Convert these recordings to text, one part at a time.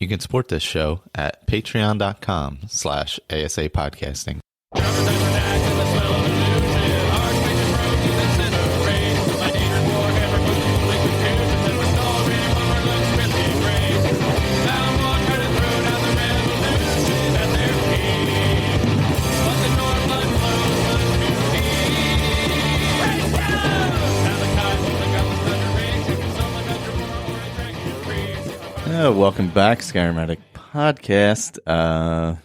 You can support this show at patreon.com/ASAPodcasting. Welcome back, Skyrim Addict podcast. I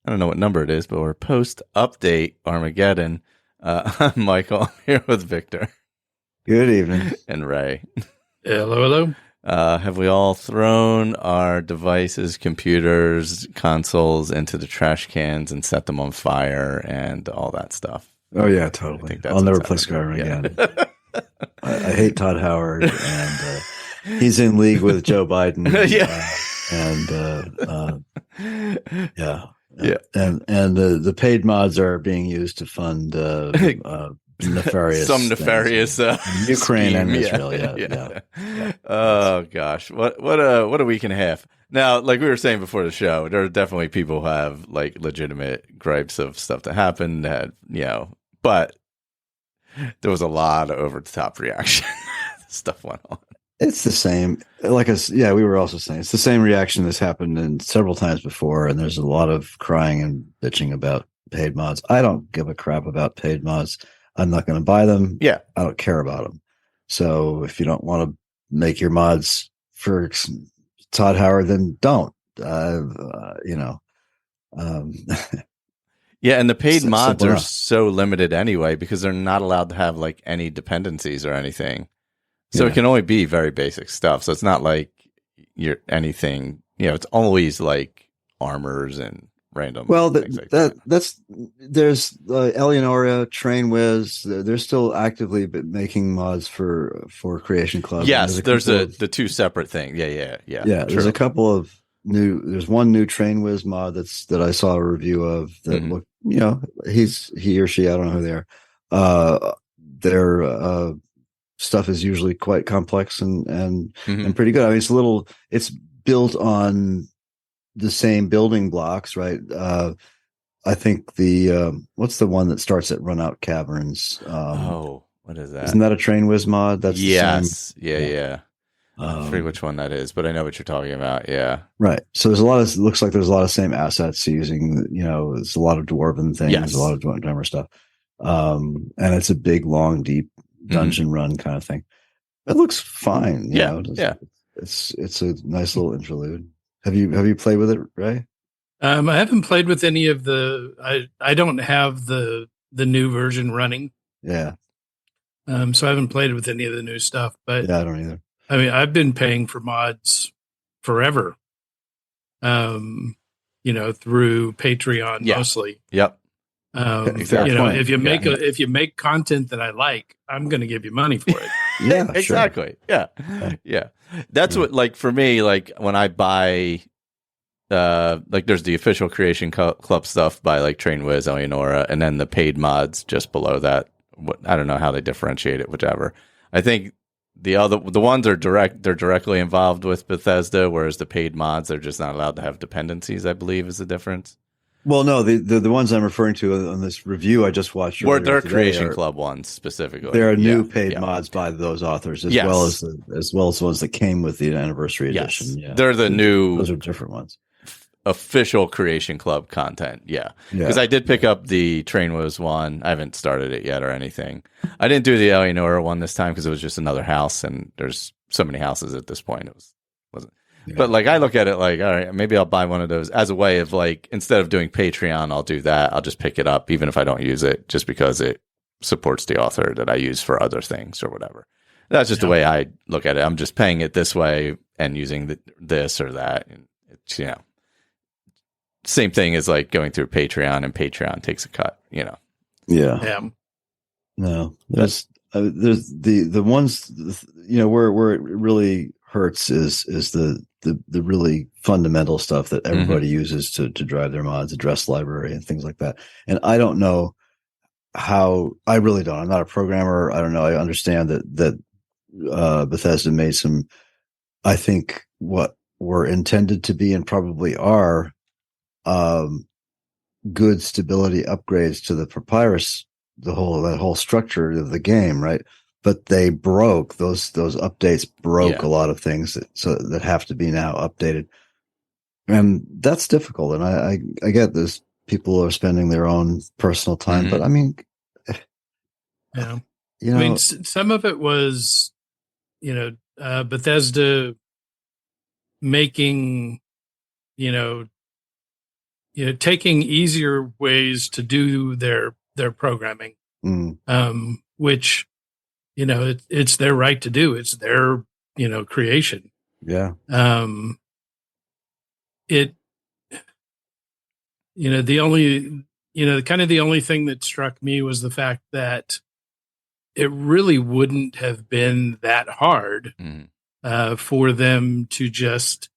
don't know what number it is, but we're post-update Armageddon. I'm Michael. I'm here with Victor. Good evening. And Ray. Hello. Have we all thrown our devices, computers, consoles into the trash cans and set them on fire and all that stuff? Oh, yeah, totally. I'll never play Skyrim again. I hate Todd Howard, and he's in league with Joe Biden. And the paid mods are being used to fund nefarious Ukraine and Israel. Yeah. Oh gosh, what a week and a half. Now, like we were saying before the show, there are definitely people who have like legitimate gripes of stuff that happened that but there was a lot of over the top reaction. Stuff went on. It's the same. We were also saying it's the same reaction that's happened several times before, and there's a lot of crying and bitching about paid mods. I don't give a crap about paid mods. I'm not going to buy them. Yeah. I don't care about them. So if you don't want to make your mods for Todd Howard, then don't. Yeah, and the paid mods are so limited anyway because they're not allowed to have like any dependencies or anything. So it can only be very basic stuff. So it's not like you're anything, it's always like armors and random. Well, there's Eleonora, TrainWiz. They're still actively making mods for Creation Club. Yes, there's the two separate things. Yeah. There's a couple of there's one new TrainWiz mod that I saw a review of that looked, he or she, I don't know who they are. Their stuff is usually quite complex and pretty good. I mean, it's built on the same building blocks, right? I think what's the one that starts at Runout Caverns? What is that? Isn't that a TrainWiz mod? That's yes. Yeah. I forget which one that is, but I know what you're talking about. Yeah. Right. So looks like there's a lot of same assets using, it's a lot of dwarven things, a lot of Dwemer stuff. And it's a big, long, deep dungeon run kind of thing. It looks fine. It's a nice little interlude. Have you played with it, Ray? I haven't played with any of I don't have the new version running. Yeah. So I haven't played with any of the new stuff, but yeah, I don't either. I mean, I've been paying for mods forever. Through Patreon mostly. Yep. If you make content that I like, I'm going to give you money for it. Yeah, exactly. Sure. Yeah. That's what, like, for me, like when I buy, like there's the official Creation Club stuff by like TrainWiz, Eleonora, and then the paid mods just below that. I don't know how they differentiate it, whichever. I think the ones are they're directly involved with Bethesda, whereas the paid mods, they're just not allowed to have dependencies, I believe is the difference. Well, no, the ones I'm referring to on this review I just watched. They're Creation Club ones specifically. There are new paid mods by those authors, as well as the ones that came with the anniversary edition. Yeah. They're the new. Those are different ones. Official Creation Club content, because I did pick up the TrainWiz one. I haven't started it yet or anything. I didn't do the Eleonora one this time because it was just another house, and there's so many houses at this point. It wasn't. Yeah. But like I look at it like, all right, maybe I'll buy one of those as a way of like, instead of doing Patreon, I'll do that. I'll just pick it up even if I don't use it, just because it supports the author that I use for other things or whatever. That's just the way I look at it. I'm just paying it this way and using this or that. And it's, same thing as like going through Patreon, and Patreon takes a cut, Yeah. No, there's the ones, where it really hurts is the really fundamental stuff that everybody uses to drive their mods, address library and things like that. And I don't know how, I really don't. I'm not a programmer. I don't know. I understand that Bethesda made some, I think, what were intended to be and probably are good stability upgrades to the Papyrus, that whole structure of the game, right? But they broke those updates broke a lot of things that have to be now updated, and that's difficult. And I get this. People are spending their own personal time, but I mean, yeah, I mean, some of it was, Bethesda making, taking easier ways to do their programming, which, it's their right to do. It's their, creation. Yeah. The only thing that struck me was the fact that it really wouldn't have been that hard for them to just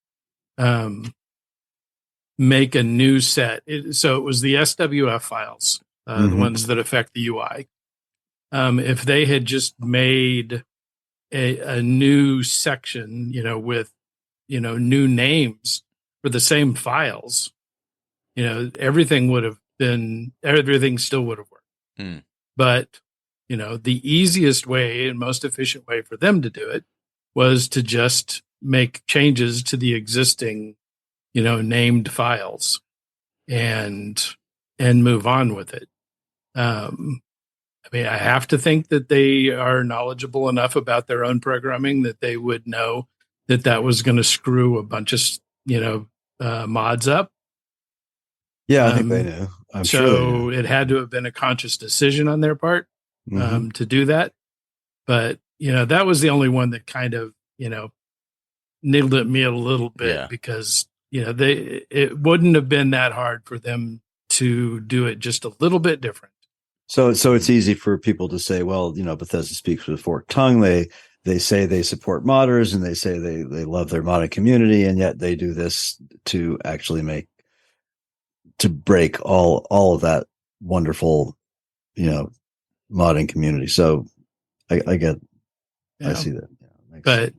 make a new set. So it was the SWF files, the ones that affect the UI. If they had just made a new section, with, new names for the same files, everything still would have worked. But, the easiest way and most efficient way for them to do it was to just make changes to the existing, named files and move on with it. I mean, I have to think that they are knowledgeable enough about their own programming that they would know that was going to screw a bunch of, mods up. Yeah, I think they knew. I'm sure they knew. It had to have been a conscious decision on their part to do that. But, that was the only one that kind of, niggled at me a little bit because, it wouldn't have been that hard for them to do it just a little bit different. So it's easy for people to say, well, Bethesda speaks with a forked tongue. They say they support modders and they say they love their modding community, and yet they do this to actually to break all of that wonderful, modding community. So I get, I see that. But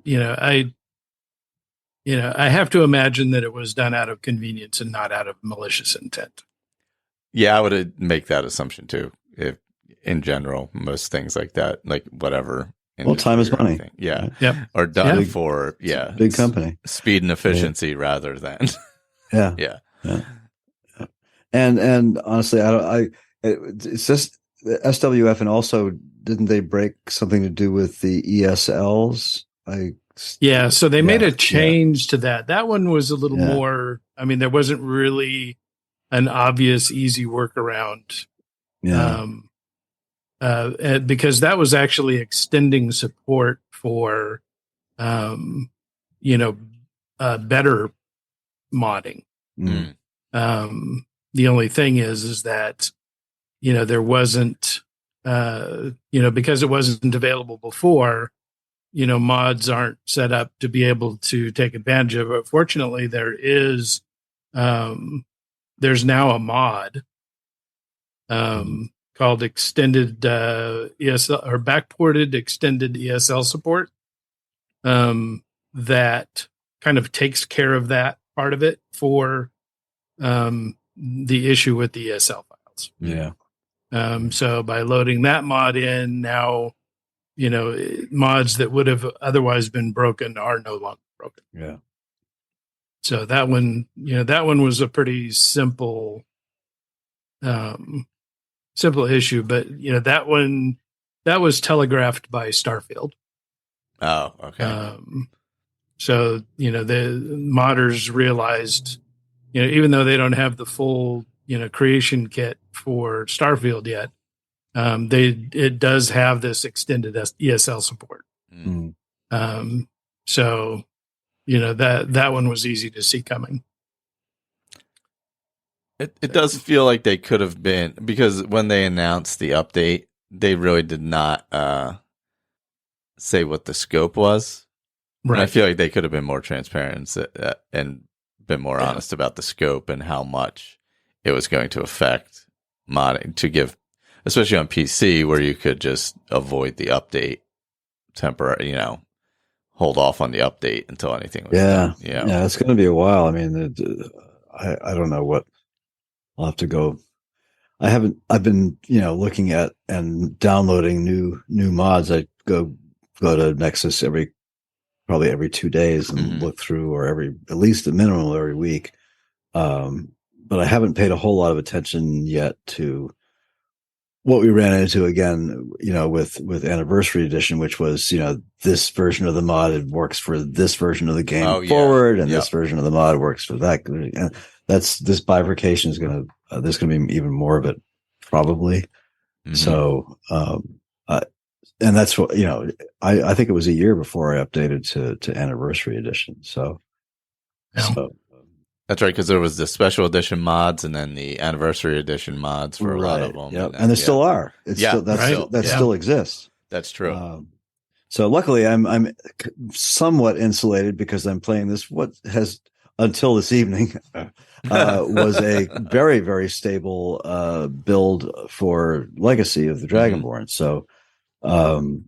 I have to imagine that it was done out of convenience and not out of malicious intent. Yeah, I would make that assumption too. If in general, most things like that, like whatever. Well, time is money. Yeah. Yep. Or done for, big company. Speed and efficiency rather than. Yeah. And honestly, it's just the SWF, and also didn't they break something to do with the ESLs? So they made a change to that. That one was a little more, I mean, there wasn't really an obvious, easy workaround. Because that was actually extending support for, better modding. The only thing is that, there wasn't, because it wasn't available before, mods aren't set up to be able to take advantage of it. Fortunately, there's now a mod called extended ESL or backported extended ESL support that kind of takes care of that part of it for the issue with the ESL files. Yeah. So by loading that mod in now, mods that would have otherwise been broken are no longer broken. Yeah. So that one was a pretty simple issue, but that was telegraphed by Starfield. Oh, okay. So the modders realized, even though they don't have the full, creation kit for Starfield yet, it does have this extended ESL support. So, that one was easy to see coming. It does feel like they could have been, because when they announced the update, they really did not say what the scope was. Right. And I feel like they could have been more transparent and been more honest about the scope and how much it was going to affect modding, to give, especially on PC where you could just avoid the update temporary, hold off on the update until anything was Yeah. done. Yeah. Yeah. It's going to be a while. I mean, I don't know what I'll have to go. I've been, looking at and downloading new mods. I go to Nexus probably every 2 days and look through, or at least a minimum every week. But I haven't paid a whole lot of attention yet to what we ran into again, with Anniversary Edition, which was, this version of the mod works for this version of the game forward, and this version of the mod works for that. And this bifurcation is there's going to be even more of it probably. So, and that's what, I think it was a year before I updated to Anniversary Edition. So, that's right, because there was the special edition mods and then the anniversary edition mods for a lot of them. Yep. And there still are. Still exists. That's true. So luckily I'm somewhat insulated because I'm playing this, what has until this evening was a very, very stable build for Legacy of the Dragonborn. So, and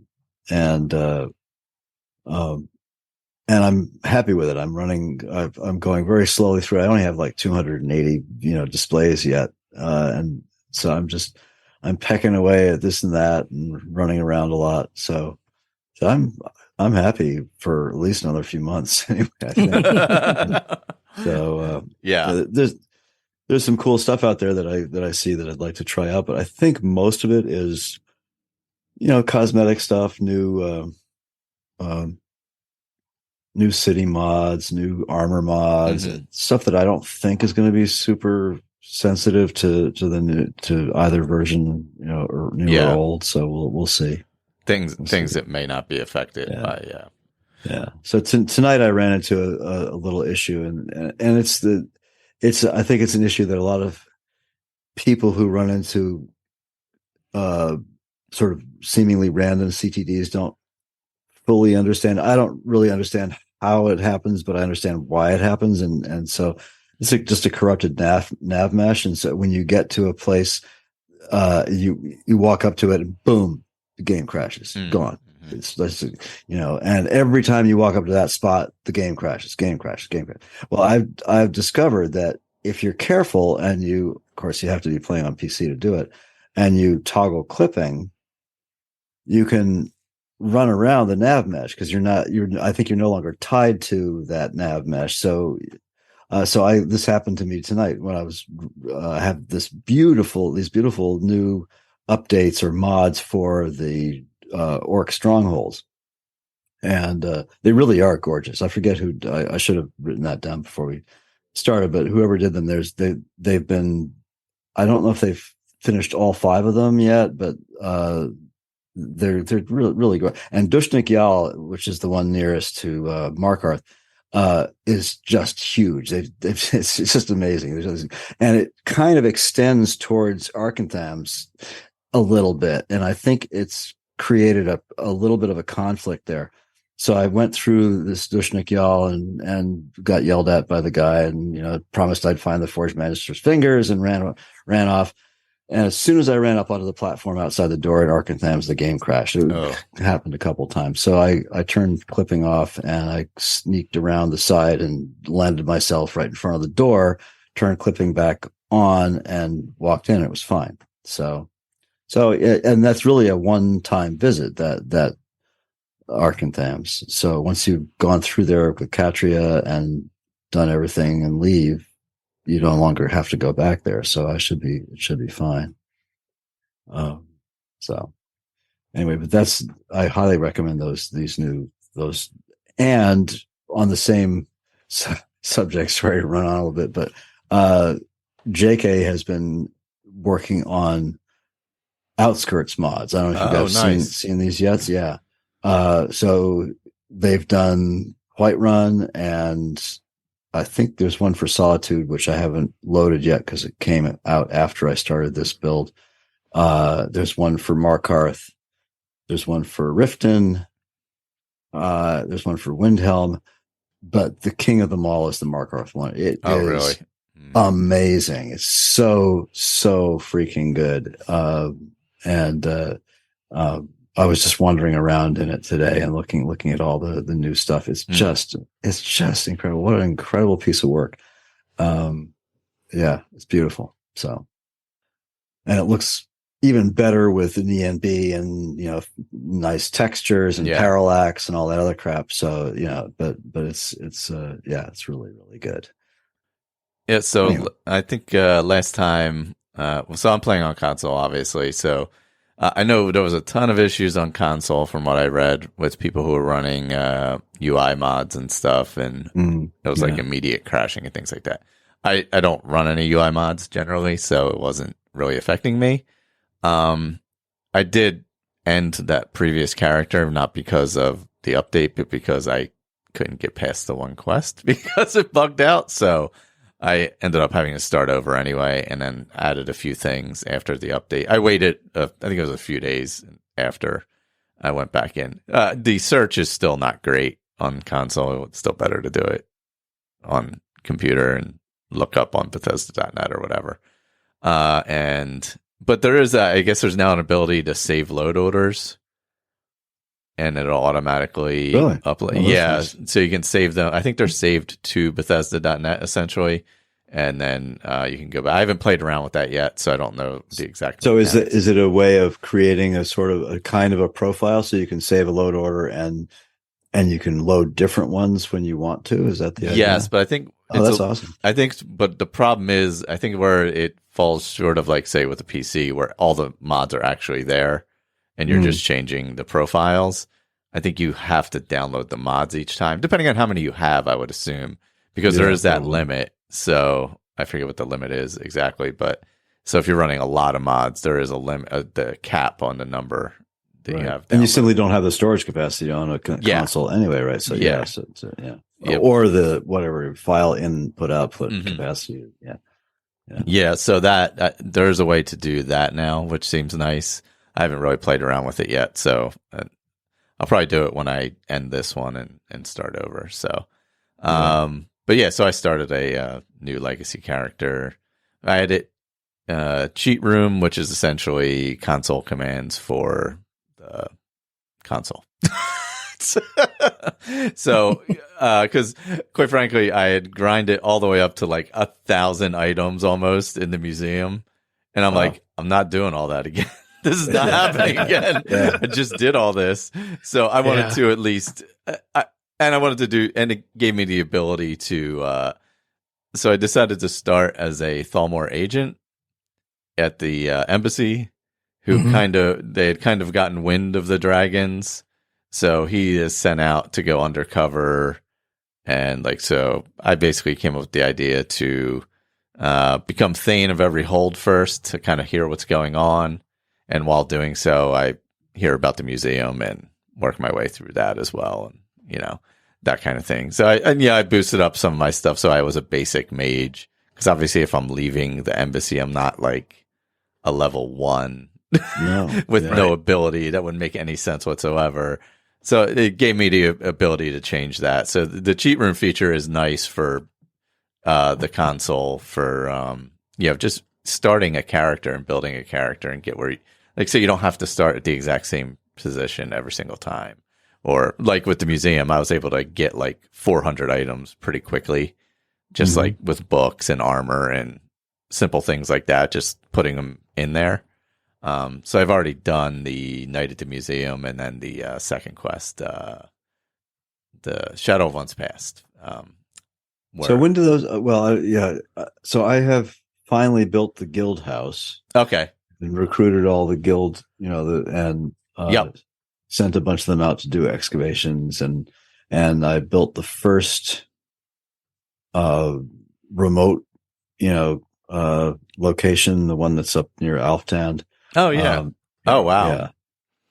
I'm happy with it. I'm going very slowly through. I only have like 280, displays yet. And so I'm pecking away at this and that and running around a lot. So I'm happy for at least another few months anyway, I think. So, there's some cool stuff out there that I see that I'd like to try out, but I think most of it is, cosmetic stuff, new city mods, new armor mods, and stuff that I don't think is going to be super sensitive to either version, or new or old. So we'll see. Things that may not be affected by. Yeah. So tonight I ran into a little issue, and I think it's an issue that a lot of people who run into sort of seemingly random CTDs don't fully understand. I don't really understand how it happens, but I understand why it happens. And so it's just a corrupted nav mesh. And so when you get to a place, you walk up to it and boom, the game crashes, gone. It's and every time you walk up to that spot, the game crashes. Well, I've discovered that if you're careful and of course you have to be playing on PC to do it, and you toggle clipping, you can run around the nav mesh because I think you're no longer tied to that nav mesh. So this happened to me tonight when I was have these beautiful new updates or mods for the orc strongholds, and they really are gorgeous. I forget who I should have written that down before we started, but whoever did them, they've been, I don't know if they've finished all 5 of them yet, but they're really, really good. And Dushnik Yal, which is the one nearest to Markarth, is just huge. It's just amazing. And it kind of extends towards Arkanthams a little bit. And I think it's created a little bit of a conflict there. So I went through this Dushnik Yal and got yelled at by the guy, and promised I'd find the Forge Magister's fingers, and ran off. And as soon as I ran up onto the platform outside the door at Arkanthams, the game crashed. It happened a couple times. So I turned clipping off and I sneaked around the side and landed myself right in front of the door, turned clipping back on and walked in. It was fine. So and that's really a one-time visit, that Arkanthams. So once you've gone through there with Katria and done everything and leave, you no longer have to go back there. So it should be fine. So anyway, but I highly recommend those. And on the same subject, sorry to run on a little bit, but JK has been working on Outskirts mods. I don't know if you guys have seen these yet. Yeah. So they've done Whiterun, and I think there's one for Solitude, which I haven't loaded yet because it came out after I started this build. There's one for Markarth. There's one for Riften. There's one for Windhelm. But the king of them all is the Markarth one. It is really amazing. It's so freaking good. And I was just wandering around in it today and looking at all the new stuff. It's just incredible. What an incredible piece of work. Yeah, it's beautiful. So, and it looks even better with an ENB and, you know, nice textures and parallax and all that other crap. So, you know, but it's it's really, really good. Yeah. So anyway. I think last time, so I'm playing on console, obviously. So I know there was a ton of issues on console from what I read with people who were running UI mods and stuff. And it was like immediate crashing and things like that. I don't run any UI mods generally, so it wasn't really affecting me. I did end that previous character, not because of the update, but because I couldn't get past the one quest because it bugged out. So I ended up having to start over anyway, and then added a few things after the update. I waited, I think it was a few days after I went back in. The search is still not great on console. It's still better to do it on computer and look up on Bethesda.net or whatever. But there is, I guess there's now an ability to save load orders, and it'll automatically upload. Oh, nice. So you can save them. I think they're saved to Bethesda.net essentially, and then you can go back. I haven't played around with that yet, so I don't know the exact. So is it a way of creating a sort of a kind of a profile so you can save a load order and you can load different ones when you want to? Is that the idea? Yes, but I think that's awesome. I think, but the problem is, I think where it falls short of, like, say, with a PC, where all the mods are actually there, and you're just changing the profiles. I think you have to download the mods each time, depending on how many you have, I would assume, because there is that limit. So I forget what the limit is exactly, but so if you're running a lot of mods, there is a limit, the cap on the number that you have. And you simply don't have the storage capacity on a console anyway, right? So or the whatever file input output capacity. Yeah. So that there's a way to do that now, which seems nice. I haven't really played around with it yet, so I'll probably do it when I end this one and start over. So, but yeah, so I started a new legacy character. I had it cheat room, which is essentially console commands for the console. So, because quite frankly, I had grinded all the way up to like 1,000 items almost in the museum, and I'm like, I'm not doing all that again. This is not happening again. I just did all this, so I wanted to at least, I wanted to do, and it gave me the ability to. So I decided to start as a Thalmor agent at the embassy, who they had kind of gotten wind of the dragons. So he is sent out to go undercover, and so I basically came up with the idea to become Thane of every hold first, to kind of hear what's going on, and while doing so, I hear about the museum and work my way through that as well, and that kind of thing. So I boosted up some of my stuff, so I was a basic mage, because obviously if I'm leaving the embassy, I'm not like a level 1 with no ability. That wouldn't make any sense whatsoever. So it gave me the ability to change that. So the cheat room feature is nice for the console for just starting a character and building a character, and get where so you don't have to start at the exact same position every single time. Or like with the museum, I was able to get like 400 items pretty quickly, just like with books and armor and simple things like that, just putting them in there. So I've already done the Night at the Museum, and then the second quest, the Shadow of Once Past. So when do those? So I have finally built the guild house. Okay. And recruited all the guild, sent a bunch of them out to do excavations, and I built the first remote, location, the one that's up near Alftand. Oh yeah. Oh wow. Yeah.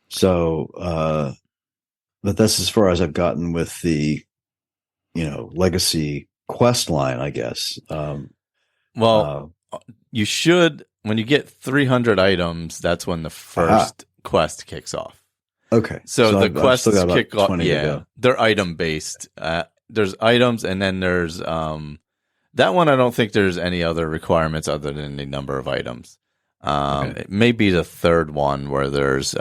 So, but that's as far as I've gotten with the, legacy quest line, I guess. You should, when you get 300 items, that's when the first quest kicks off. Okay. So the quests kick off. They're item based. There's items, and then there's that one. I don't think there's any other requirements other than the number of items. It may be the third one where there's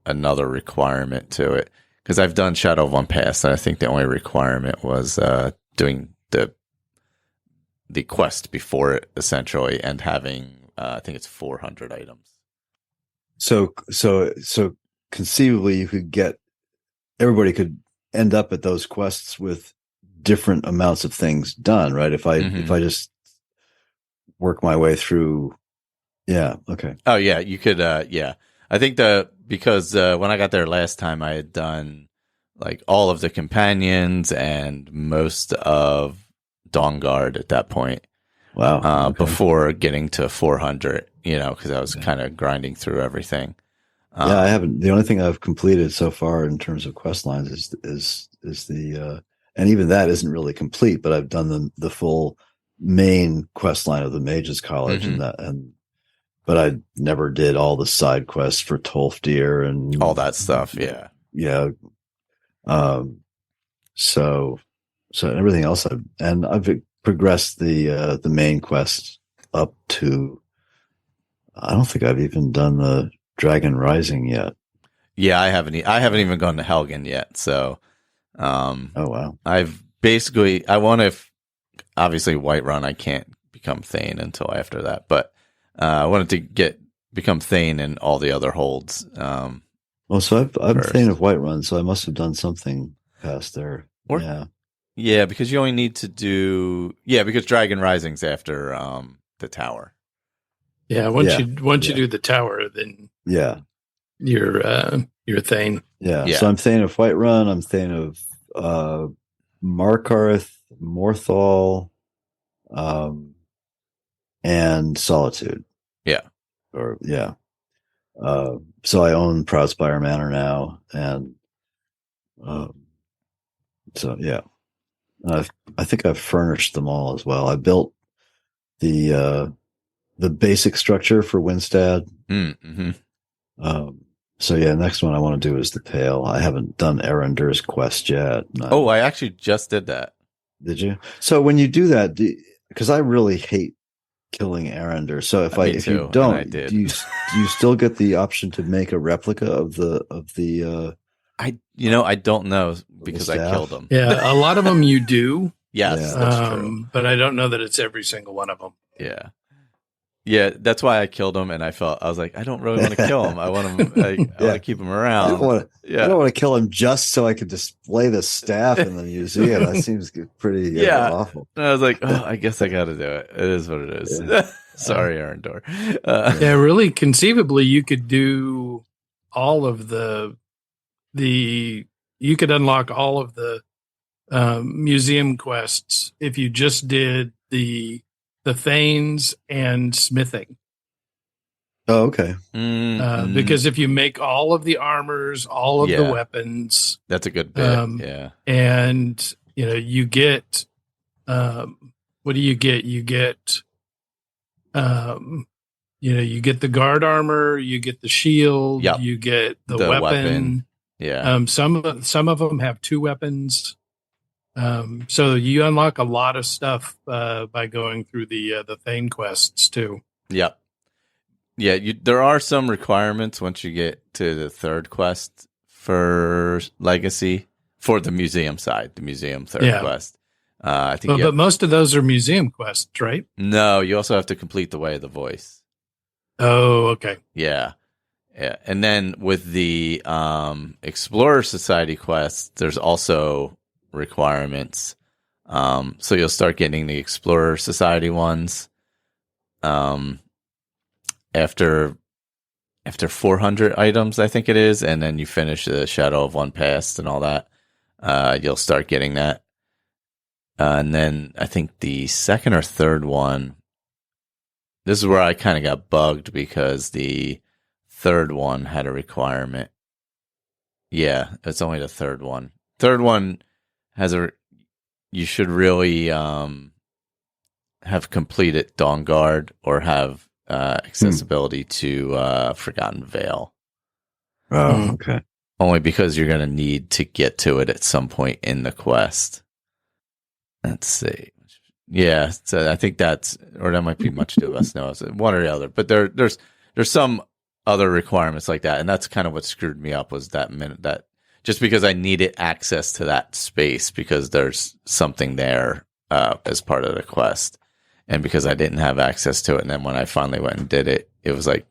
another requirement to it, because I've done Shadow of One Past, and I think the only requirement was doing the quest before it, essentially, and having I think it's 400 items. So conceivably, you could everybody could end up at those quests with different amounts of things done, right? If I just work my way through, yeah, okay. Oh yeah, you could. Yeah, I think because when I got there last time, I had done like all of the companions and most of Dawnguard at that point. Wow. Okay. Before getting to 400, because I was kind of grinding through everything. Yeah, I haven't. The only thing I've completed so far in terms of quest lines is the and even that isn't really complete. But I've done the full main quest line of the Mages College, but I never did all the side quests for Tolfdir and all that stuff. Yeah, yeah. So everything else I've progressed the main quest up to. I don't think I've even done the Dragon Rising yet. Yeah, I haven't even gone to Helgen yet. So, oh wow! I want to. Obviously, Whiterun, I can't become Thane until after that. But I wanted to become Thane in all the other holds. Well, so I'm Thane of Whiterun, so I must have done something past there. Yeah, because you only need to do because Dragon Rising's after the tower. Yeah, once you do the tower, then you're Thane. Yeah. So I'm Thane of Whiterun. I'm Thane of Markarth, Morthal, and Solitude. Yeah. So I own Proudspire Manor now, and so yeah, I think I've furnished them all as well. I built the basic structure for Winstad. Mm-hmm. So yeah, next one I want to do is the Pale. I haven't done Erendir's quest yet. I actually just did that. Did you? So when you do that, because I really hate killing Erendir. So if you don't, do you still get the option to make a replica of the I don't know because I killed them. Yeah, a lot of them you do. Yes, that's true. But I don't know that it's every single one of them. Yeah. Yeah, that's why I killed him, and I was like, I don't really want to kill him. I want him. I want to keep him around. I don't want to kill him just so I could display the staff in the museum. That seems pretty awful. And I was like, I guess I got to do it. It is what it is. Yeah. Sorry, Arendor. Really, conceivably, you could do all of you could unlock all of the museum quests if you just did the Thanes and smithing. Oh, okay. Because if you make all of the armors, all of the weapons, that's a good bit. And you get what do you get? You get you get the guard armor, you get the shield, you get the weapon. Yeah. Some of them have 2 weapons. So you unlock a lot of stuff by going through the Thane quests too. Yep. Yeah, there are some requirements once you get to the 3rd quest for Legacy for the museum side, the museum 3rd quest. I think, but most of those are museum quests, right? No, you also have to complete the Way of the Voice. Oh, okay. Yeah. Yeah, and then with the Explorer Society quests, there's also requirements. So you'll start getting the Explorer Society ones after 400 items, I think it is, and then you finish the Shadow of One Past and all that. You'll start getting that. And then I think the 2nd or 3rd one, this is where I kind of got bugged because the 3rd one had a requirement. Yeah, it's only the 3rd one. 3rd one has you should really have completed Dawnguard or have accessibility to Forgotten Vale. Oh, okay. Only because you're going to need to get to it at some point in the quest. Let's see. Yeah, so I think that might be much to us. No, it's one or the other. But there's some other requirements like that. And that's kind of what screwed me up, was that minute, that just because I needed access to that space because there's something there as part of the quest. And because I didn't have access to it. And then when I finally went and did it, it was like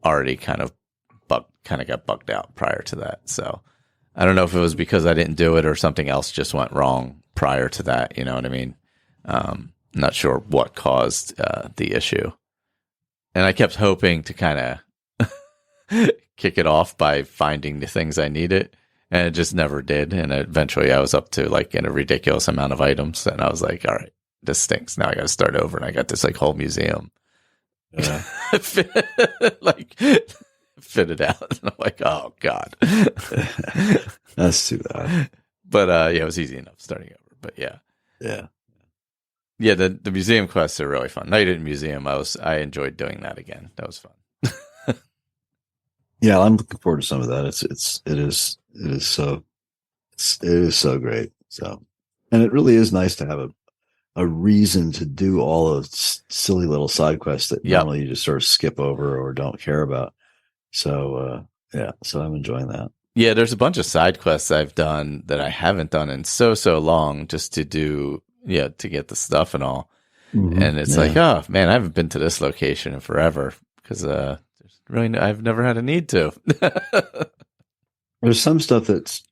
already kind of got bugged out prior to that. So I don't know if it was because I didn't do it or something else just went wrong prior to that. You know what I mean? Not sure what caused the issue. And I kept hoping to kind of kick it off by finding the things I needed. And it just never did. And eventually I was up to like in a ridiculous amount of items. And I was like, all right, this stinks. Now I got to start over. And I got this like whole museum. Like fitted out. And I'm like, oh God. That's too bad. But yeah, it was easy enough starting over. But yeah. The museum quests are really fun. Night at Museum, I enjoyed doing that again. That was fun. Yeah, I'm looking forward to some of that. It is so great. So, and it really is nice to have a reason to do all of silly little side quests that normally you just sort of skip over or don't care about. So so I'm enjoying that. Yeah, there's a bunch of side quests I've done that I haven't done in so long, just to do to get the stuff and all. Mm-hmm. And it's like, oh man, I haven't been to this location in forever because there's really I've never had a need to. There's some stuff that's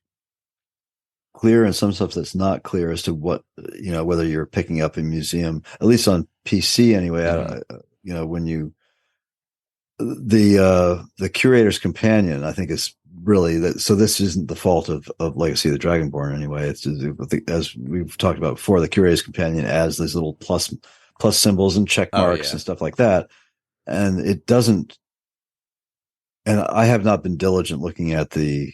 clear and some stuff that's not clear as to what, whether you're picking up a museum, at least on PC anyway. Mm-hmm. When you, the curator's companion, I think is really that. So this isn't the fault of Legacy of the Dragonborn anyway. It's as we've talked about before, the curator's companion adds these little plus symbols and check marks and stuff like that. And it doesn't, and I have not been diligent looking at the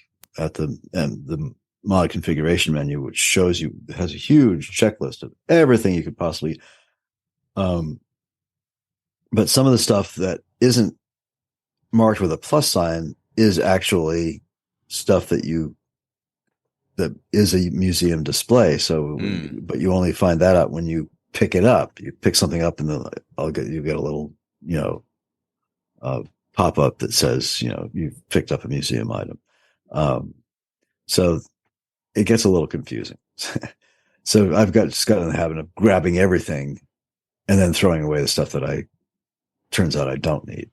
mod configuration menu, which shows you, has a huge checklist of everything you could possibly, but some of the stuff that isn't marked with a plus sign is actually stuff that is a museum display. So, but you only find that out when you pick it up. You pick something up and you get a little, pop up that says, you've picked up a museum item. So it gets a little confusing. So I've just got in the habit of grabbing everything and then throwing away the stuff that turns out I don't need.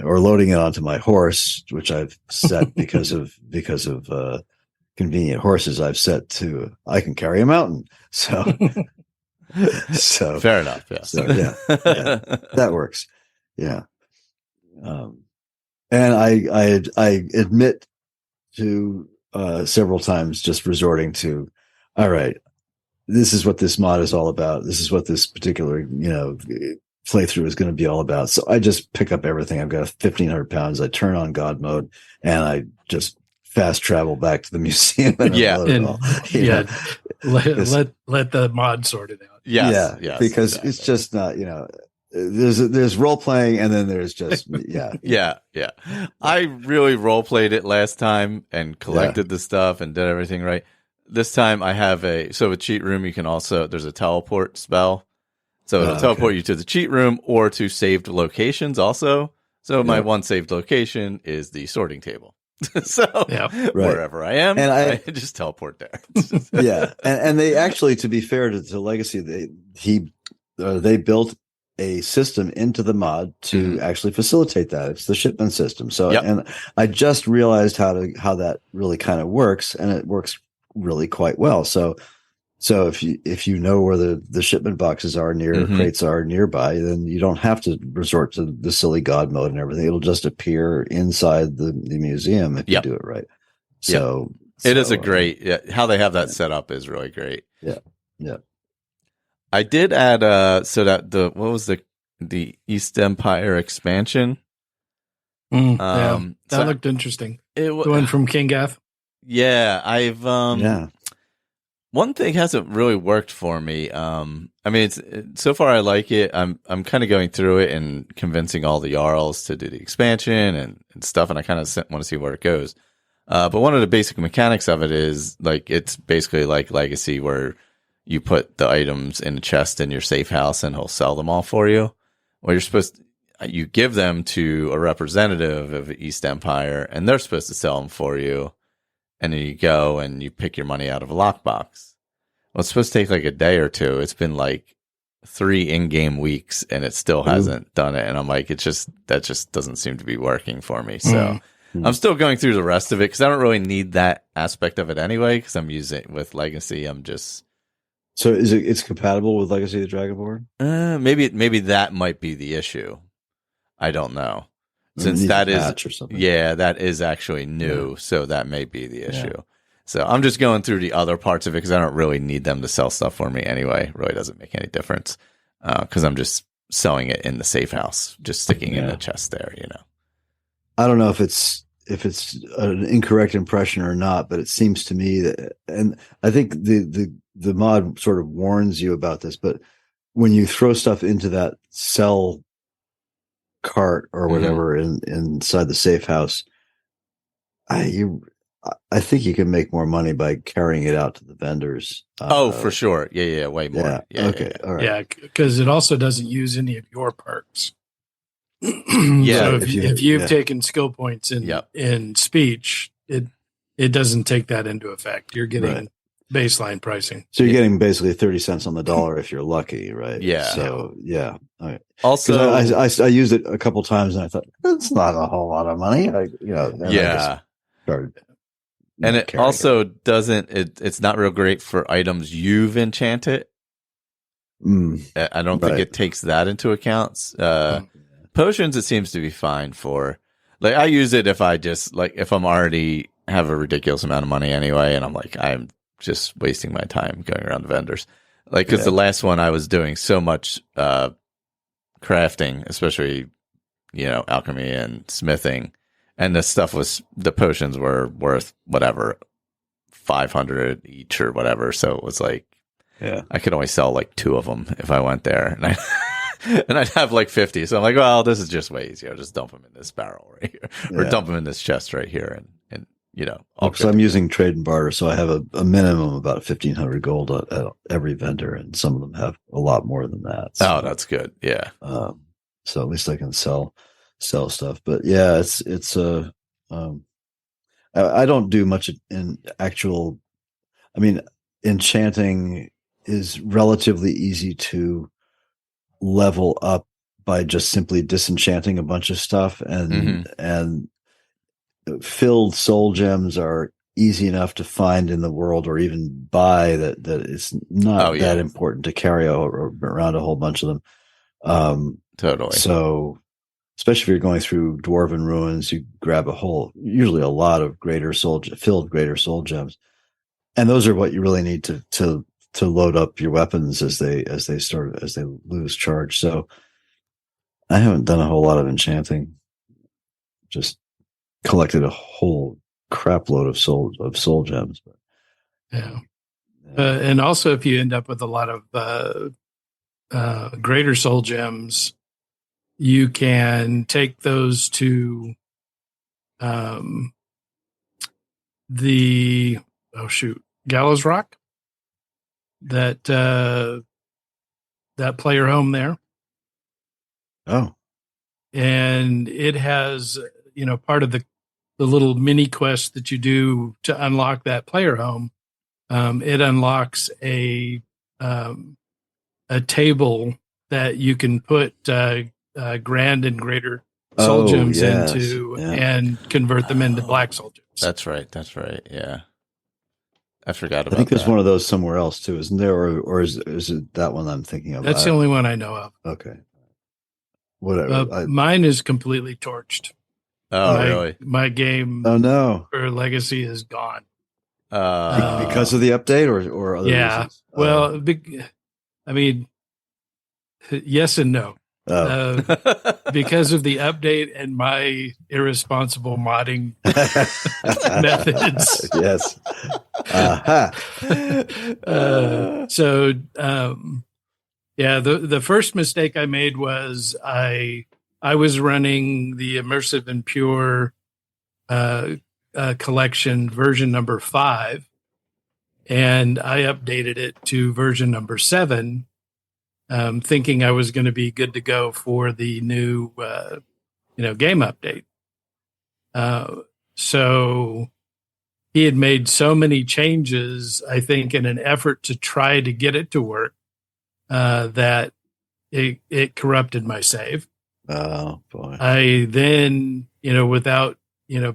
Or loading it onto my horse, which I've set because of convenient horses. I've set to I can carry a mountain. So fair enough. Yeah. So that works. Yeah. And I admit to several times just resorting to, all right, this is what this mod is all about. This is what this particular playthrough is going to be all about. So I just pick up everything. I've got 1,500 pounds. I turn on God mode and I just fast travel back to the museum. And let the mod sort it out. Yes, because exactly. It's just not, there's role playing and then there's just, yeah. I really role played it last time and collected the stuff and did everything right. This time I have a cheat room. You can also, there's a teleport spell. So it'll teleport you to the cheat room or to saved locations also. So my one saved location is the sorting table. So wherever I am, and I just teleport there. And they actually, to be fair to Legacy, they built a system into the mod to actually facilitate that. It's the shipment system. So and I just realized how that really kind of works, and it works really quite well. So if you know where the shipment boxes are crates are nearby, then you don't have to resort to the silly God mode and everything. It'll just appear inside the museum if you do it right. So it is a great how they have that set up is really great. Yeah. I did add what was the East Empire expansion? That looked interesting. The one from King Gath. Yeah, I've one thing hasn't really worked for me. I mean, so far I like it. I'm kind of going through it and convincing all the Jarls to do the expansion and stuff, and I kind of want to see where it goes. But one of the basic mechanics of it is like it's basically like Legacy, where you put the items in a chest in your safe house and he'll sell them all for you. Well, you're supposed to, you give them to a representative of East Empire, and they're supposed to sell them for you. And then you go and you pick your money out of a lockbox. Well, it's supposed to take like a day or two. It's been like 3 in-game weeks, and it still hasn't done it. And I'm like, that just doesn't seem to be working for me. So I'm still going through the rest of it because I don't really need that aspect of it anyway. Because I'm using it with Legacy. So it's compatible with Legacy of the Dragonborn? Maybe that might be the issue. I don't know. Since that is actually new, so that may be the issue. Yeah. So I'm just going through the other parts of it because I don't really need them to sell stuff for me anyway. It really doesn't make any difference because I'm just selling it in the safe house, just sticking in the chest there. I don't know if it's an incorrect impression or not, but it seems to me that, and I think the mod sort of warns you about this, but when you throw stuff into that cell cart or whatever inside the safe house, I think you can make more money by carrying it out to the vendors. For sure. Yeah, way more. Yeah, okay. All right. Yeah, because it also doesn't use any of your perks. So if you've taken skill points in speech, it doesn't take that into effect. You're getting baseline pricing. So you're getting basically 30 cents on the dollar if you're lucky, right? Yeah. So All right. Also, I used it a couple times and I thought that's not a whole lot of money. And it also doesn't. It's not real great for items you've enchanted. I don't think it takes that into account. Potions, it seems to be fine for. Like I use it if if I'm already have a ridiculous amount of money anyway, and I'm just wasting my time going around the vendors. Because the last one I was doing so much crafting, especially alchemy and smithing, and the potions were worth whatever 500 each or whatever. So it was I could only sell 2 of them if I went there, and I'd have 50. So I'm like, well, this is just way easier. I'll just dump them in this barrel right here, or dump them in this chest right here, and because I'm using trade and barter, so I have a minimum of about 1,500 gold at every vendor, and some of them have a lot more than that. So, that's good. Yeah. So at least I can sell stuff. But yeah, it's I don't do much in actual. I mean, enchanting is relatively easy to level up by just simply disenchanting a bunch of stuff, and filled soul gems are easy enough to find in the world or even buy that it's not that important to carry around a whole bunch of them. Totally. So especially if you're going through dwarven ruins, you grab usually a lot of filled greater soul gems. And those are what you really need to load up your weapons as they lose charge. So I haven't done a whole lot of enchanting, just collected a whole crap load of soul gems. And also if you end up with a lot of greater soul gems, you can take those to Gallows Rock, that player home there. And it has part of the little mini quest that you do to unlock that player home. It unlocks a table that you can put grand and greater soul gems into and convert them into black soul gems. That's right. Yeah. I forgot about that. I think there's one of those somewhere else too, isn't there? Or is it that one I'm thinking of? That's the only one I know of. Okay. Whatever. Mine is completely torched. Really? My game for Legacy is gone. Because of the update or other reasons? Well, I mean, yes and no. Because of the update and my irresponsible modding methods. Yes. The first mistake I made was I was running the Immersive and Pure collection version number 5, and I updated it to version number 7. thinking I was going to be good to go for the new, game update. So he had made so many changes, I think, in an effort to try to get it to work, that it corrupted my save. Oh boy! I then, without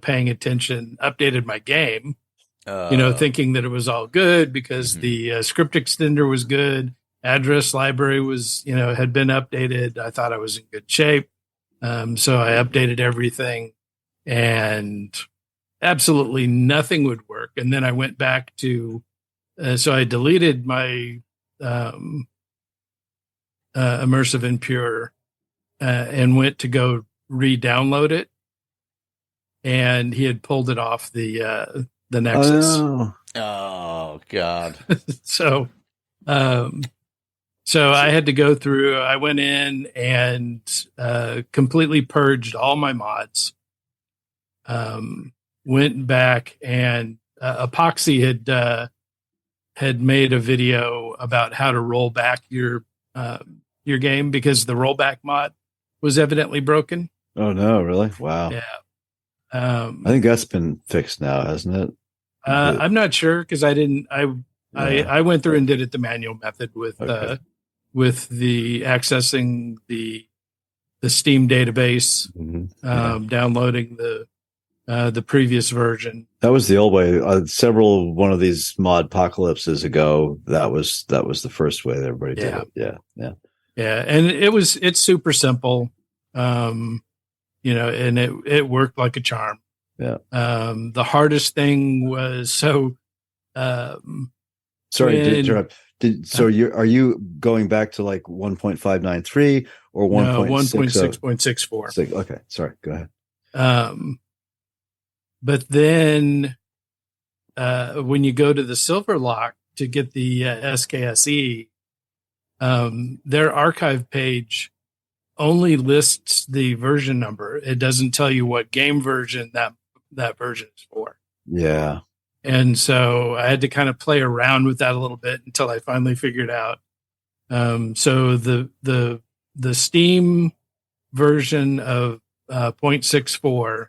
paying attention, updated my game. Thinking that it was all good because the script extender was good, address library was, had been updated. I thought I was in good shape. So I updated everything and absolutely nothing would work. And then I went back to, so I deleted my immersive impure and went to go re-download it. And he had pulled it off the Nexus. Oh God. So I had to go through, I went in and completely purged all my mods. Went back and Epoxy had made a video about how to roll back your game because the rollback mod was evidently broken. Oh no, really? Wow. Yeah. I think that's been fixed now, hasn't it? I'm not sure because I went through and did it the manual method with the accessing the Steam database, downloading the previous version. That was the old way. One of these mod apocalypses ago, that was the first way that everybody did it. Yeah. And it's super simple, and it worked like a charm. Yeah. The hardest thing was sorry to interrupt. Are you going back to like 1.593 or 1.6.64? Okay, sorry. Go ahead. But then when you go to the Silverlock to get the SKSE, their archive page only lists the version number. It doesn't tell you what game version that version is for. Yeah. And so I had to kind of play around with that a little bit until I finally figured out. So the Steam version of 0.64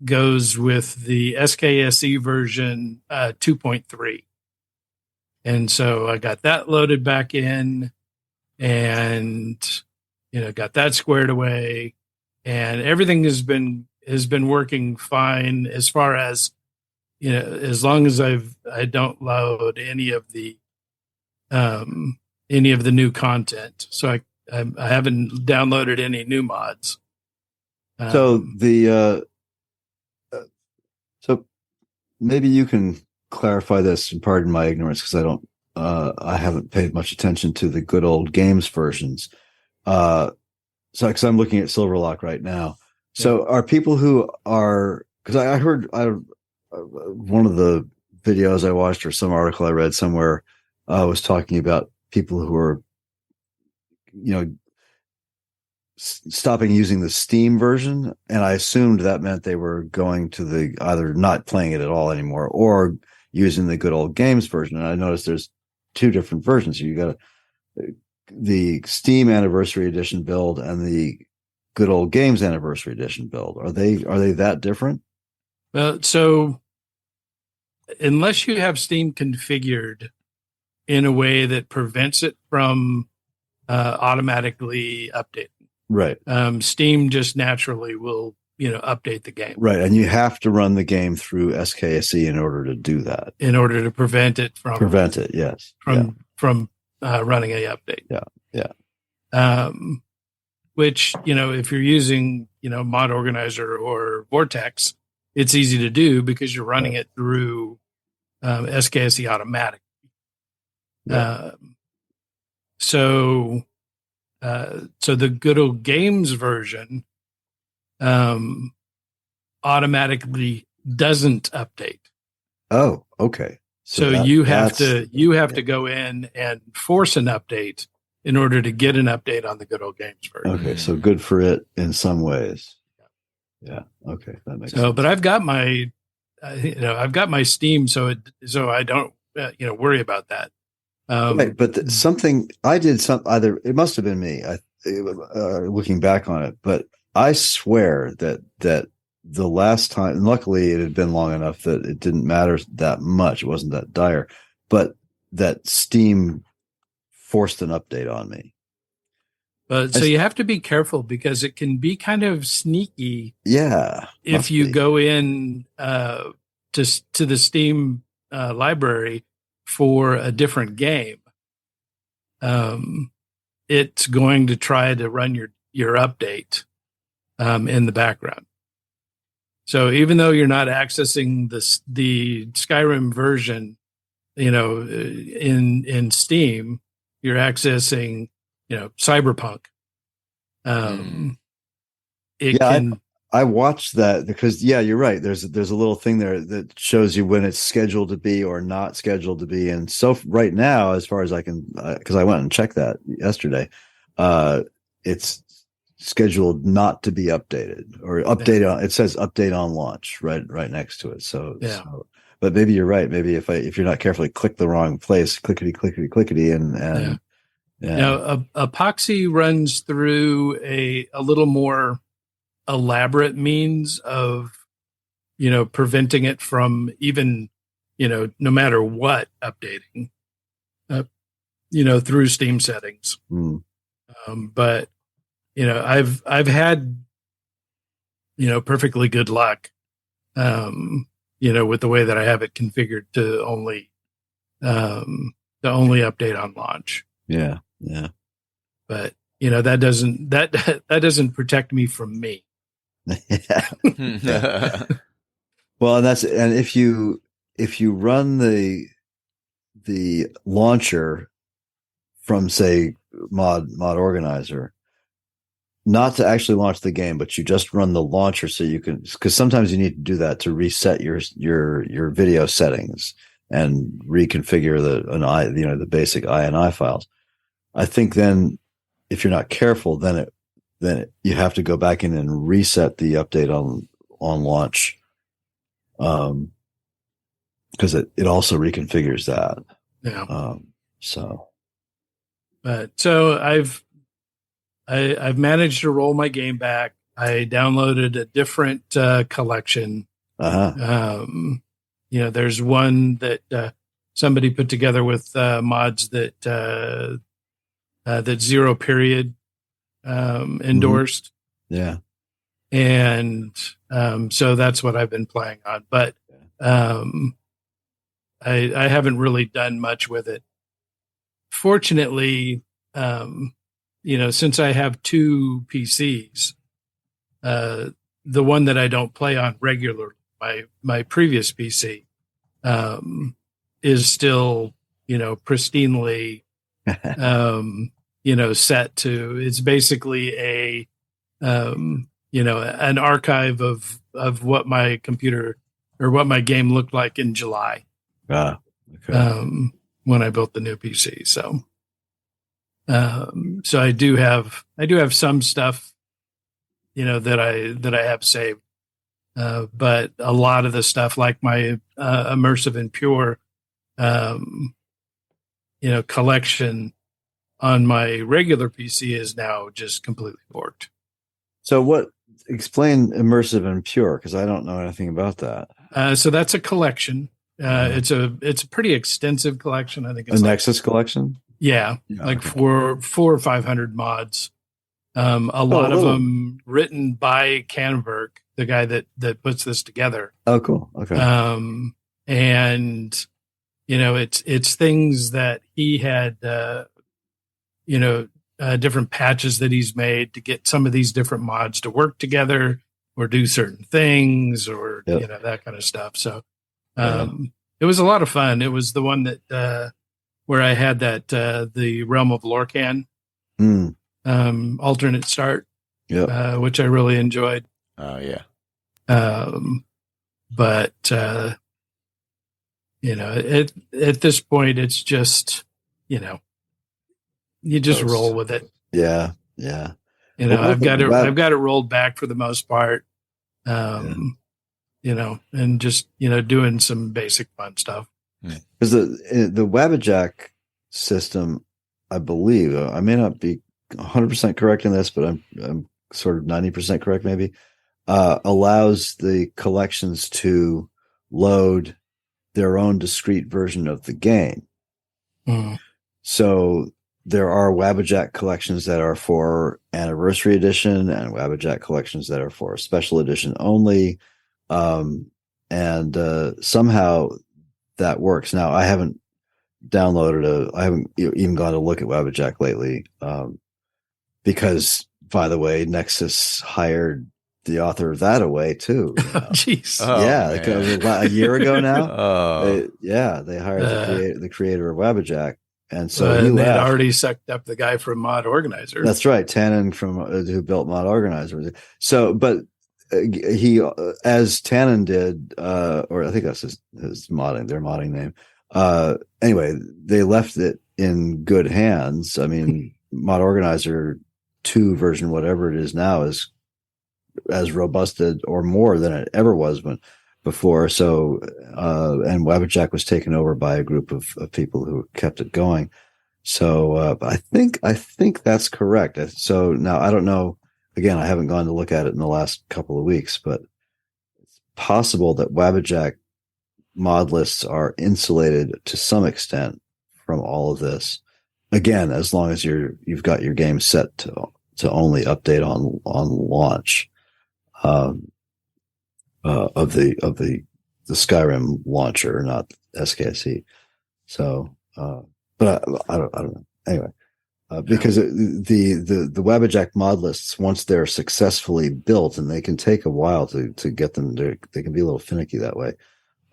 goes with the SKSE version 2.3. And so I got that loaded back in and got that squared away, and everything has been working fine as far as as long as I don't load any of the new content. So I haven't downloaded any new mods. So maybe you can clarify this, and pardon my ignorance because I haven't paid much attention to the good old games versions. Because I'm looking at Silverlock right now. So are people who are, because I heard one of the videos I watched or some article I read somewhere was talking about people who are, stopping using the Steam version, and I assumed that meant they were going to either not playing it at all anymore or using the good old games version. And I noticed there's two different versions. You got the Steam Anniversary Edition build and the good old games Anniversary Edition build. Are they that different? Well, so unless you have Steam configured in a way that prevents it from automatically updating, right? Steam just naturally will, update the game, right? And you have to run the game through SKSE in order to do that, in order to prevent it, yes, from running a update. Yeah. Which, if you're using, Mod Organizer or Vortex, it's easy to do because you're running it through SKSE automatic. Yeah. So the good old games version automatically doesn't update. Oh, okay. So you have to go in and force an update in order to get an update on the good old games version. Okay, so good for it in some ways. Yeah. Okay, that makes sense. But I've got my, Steam, so I don't, worry about that. Right, but something I did either it must have been me. Looking back on it, but I swear that the last time, and luckily it had been long enough that it didn't matter that much. It wasn't that dire, but that Steam forced an update on me. So you have to be careful because it can be kind of sneaky. Yeah, if you go in to the Steam library for a different game, it's going to try to run your update in the background. So even though you're not accessing the Skyrim version, in Steam, you're accessing, Cyberpunk. I watched that because you're right. There's a little thing there that shows you when it's scheduled to be or not scheduled to be. And so right now, as far as I can, because I went and checked that yesterday, it's scheduled not to be updated or updated on. It says update on launch right next to it. So, but maybe you're right. Maybe if you're not careful, click the wrong place, clickety, and Now, Epoxy runs through a little more elaborate means of, preventing it from even, no matter what, updating, through Steam settings. But, I've had, perfectly good luck, with the way that I have it configured to only update on launch. Yeah. But that doesn't protect me from me. Yeah. Well, and if you run the launcher from, say, mod organizer, not to actually launch the game, but you just run the launcher so you can, because sometimes you need to do that to reset your video settings and reconfigure the basic INI files. I think then if you're not careful, then you have to go back in and reset the update on launch, because it also reconfigures that. Yeah. So I've managed to roll my game back. I downloaded a different collection. There's one that somebody put together with mods that Zero Period endorsed. Yeah. And so that's what I've been playing on. But I haven't really done much with it. Fortunately, since I have two PCs, the one that I don't play on regularly, my previous PC, is still, pristinely set to, it's basically an archive of what my computer or what my game looked like in July. Okay. When I built the new PC. So I do have some stuff, that I have saved. But a lot of the stuff, like my immersive and pure, collection on my regular PC is now just completely borked. So explain immersive and pure, because I don't know anything about that. So that's a collection. It's a pretty extensive collection. I think it's a Nexus collection. Yeah, like 400 or 500 mods. A lot of them written by Canberg, the guy that puts this together. Oh, cool. Okay. And it's things that he had, different patches that he's made to get some of these different mods to work together or do certain things or, that kind of stuff. So, it was a lot of fun. It was the one that, where I had that, the Realm of Lorcan, alternate start, which I really enjoyed. Oh yeah. But, at this point, it's just, you just roll with it. Yeah. I've got it rolled back for the most part. And just, doing some basic fun stuff. Because the Wabbajack system, I believe, I may not be 100% correct in this, but I'm sort of 90% correct maybe, allows the collections to load their own discrete version of the game. Mm. So there are Wabbajack collections that are for Anniversary Edition and Wabbajack collections that are for Special Edition only. And somehow that works. Now, I haven't I haven't even gone to look at Wabbajack lately, because, by the way, Nexus hired the author of that away too. You know? Jeez. A year ago now. Oh. They hired the creator of Wabbajack, and so he left. had already sucked up the guy from Mod Organizer. That's right, Tannen from who built Mod Organizer. So, but he, as Tannen did, or I think that's his modding, their modding name. Anyway, they left it in good hands. I mean, Mod Organizer 2 version, whatever it is now, is as robust or more than it ever was before. So, and Wabbajack was taken over by a group of people who kept it going. So, I think that's correct. So now I don't know. Again, I haven't gone to look at it in the last couple of weeks, but it's possible that Wabbajack mod lists are insulated to some extent from all of this. Again, as long as you've got your game set to only update on launch of the Skyrim launcher, not SKSE. So, but I don't know. Anyway, because the Wabbajack mod lists, once they're successfully built, and they can take a while to get them, they can be a little finicky that way.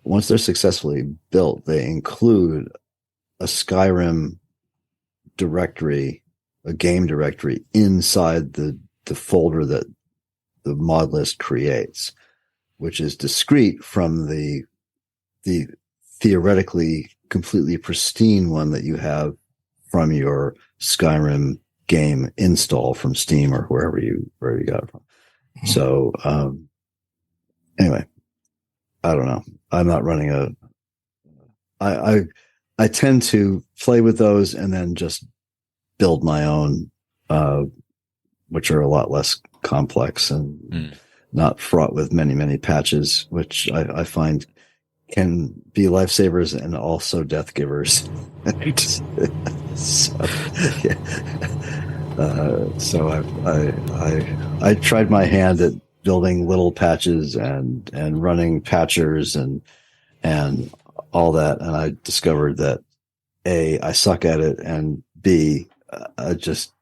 Once they're successfully built, they include a Skyrim directory, a game directory inside the folder that the mod list creates, which is discrete from the theoretically completely pristine one that you have from your Skyrim game install from Steam or wherever you got it from. Mm-hmm. So, anyway, I don't know. I'm not running I tend to play with those and then just build my own, which are a lot less complex and not fraught with many, many patches, which I find can be lifesavers and also death givers. Right. So I tried my hand at building little patches and running patchers and all that, and I discovered that A, I suck at it, and B, I just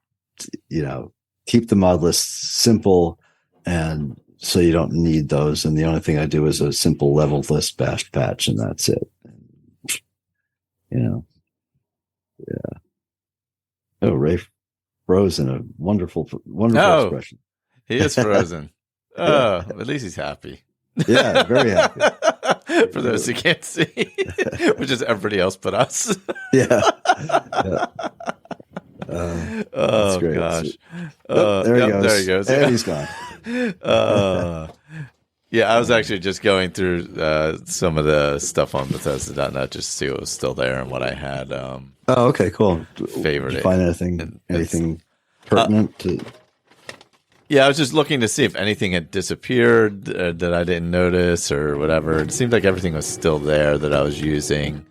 keep the mod lists simple, and so you don't need those. And the only thing I do is a simple level list bash patch, and that's it. Yeah. Oh, Ray froze in a wonderful expression. He is frozen. Oh, at least he's happy. Yeah, very happy. For those who can't see, which is everybody else but us. Yeah. Oh gosh. There he goes. And he's gone. Yeah, I was actually just going through some of the stuff on Bethesda.net just to see what was still there and what I had. Okay, cool. Favorite. Did you find anything pertinent to? Yeah, I was just looking to see if anything had disappeared that I didn't notice or whatever. It seemed like everything was still there that I was using,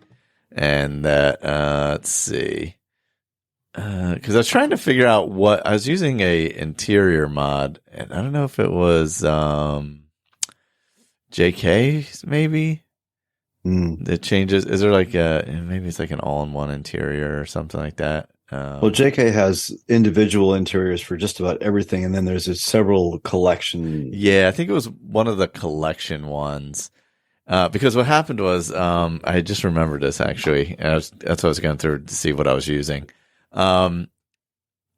and that let's see. Because I was trying to figure out what I was using a interior mod, and I don't know if it was JK maybe. That changes. Is there like maybe it's like an all-in-one interior or something like that? Well, JK has individual interiors for just about everything, and then there's several collection. Yeah, I think it was one of the collection ones. Because what happened was, I just remembered this actually. That's what I was going through to see what I was using. It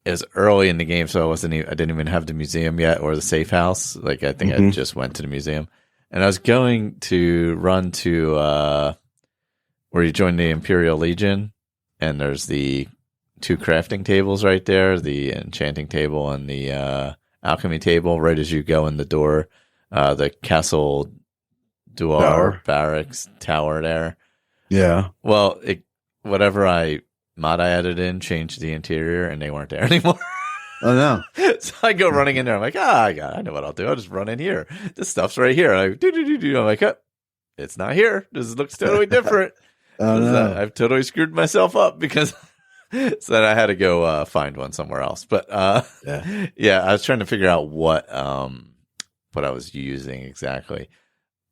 was early in the game, so I didn't even have the museum yet or the safe house. Like I think I just went to the museum, and I was going to run to where you join the Imperial Legion, and there's the 2 crafting tables right there, the enchanting table and the alchemy table, right as you go in the door, the Castle Duar barracks tower there. Yeah. Well, whatever I mod I added in changed the interior, and they weren't there anymore. Oh no! So I go running in there. I'm like, I know what I'll do. I'll just run in here. This stuff's right here. And I do. I'm like, it's not here. This looks totally different. Oh no! I've totally screwed myself up because so then I had to go find one somewhere else. But yeah, I was trying to figure out what I was using exactly.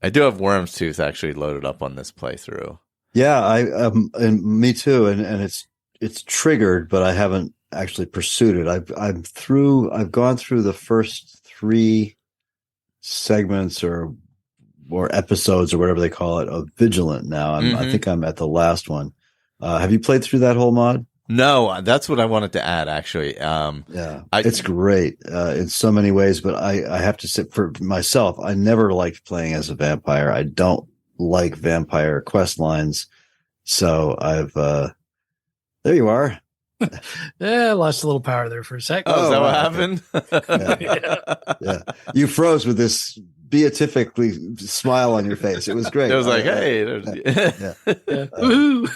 I do have Worm's Tooth actually loaded up on this playthrough. Yeah, and me too. And it's triggered, but I haven't actually pursued it. I've gone through the first 3 segments or episodes or whatever they call it of Vigilant now. I think I'm at the last one. Have you played through that whole mod? No, that's what I wanted to add actually. It's great in so many ways, but I have to say for myself, I never liked playing as a vampire. I don't like vampire quest lines. So I've there you are. Yeah, lost a little power there for a second. Oh, is that what happened? Yeah. You froze with this beatifically smile on your face. It was great. It was like, hey. Woohoo.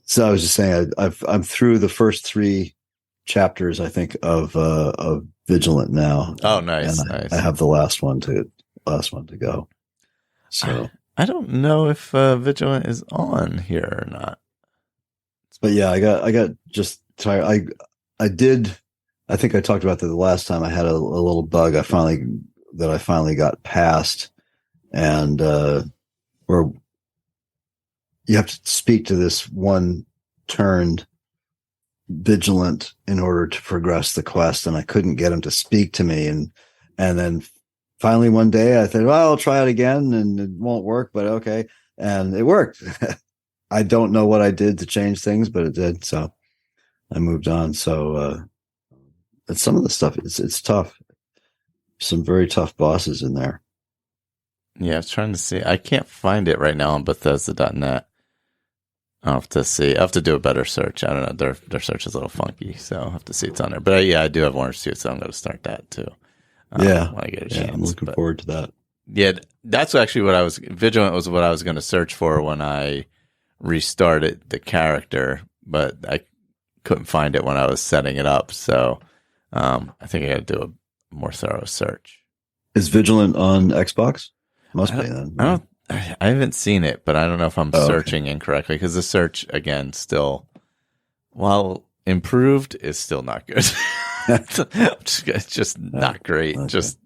So I was just saying, I'm through the first 3 chapters, I think, of Vigilant now. Oh, nice, and nice. I have the last one to go. So I don't know if Vigilant is on here or not. But yeah, I got just tired. I think I talked about that the last time. I had a little bug. I finally got past, and where you have to speak to this one turned Vigilant in order to progress the quest, and I couldn't get him to speak to me, and then finally one day I thought, well, I'll try it again, and it won't work, but okay, and it worked. I don't know what I did to change things, but it did, so I moved on. So some of the stuff it's tough. Some very tough bosses in there. Yeah, I was trying to see. I can't find it right now on Bethesda.net. I'll have to see. I'll have to do a better search. I don't know. Their search is a little funky, so I'll have to see it's on there. But yeah, I do have Orange Tooth, so I'm going to start that too. When I get a chance. I'm looking forward to that. Yeah, that's actually Vigilant was what I was going to search for when I restarted the character, but I couldn't find it when I was setting it up. So I think I got to do a more thorough search. Is Vigilant on Xbox? Must be then. I haven't seen it, but I don't know if I'm searching incorrectly because the search, again, still, while improved, is still not good. It's just not great, just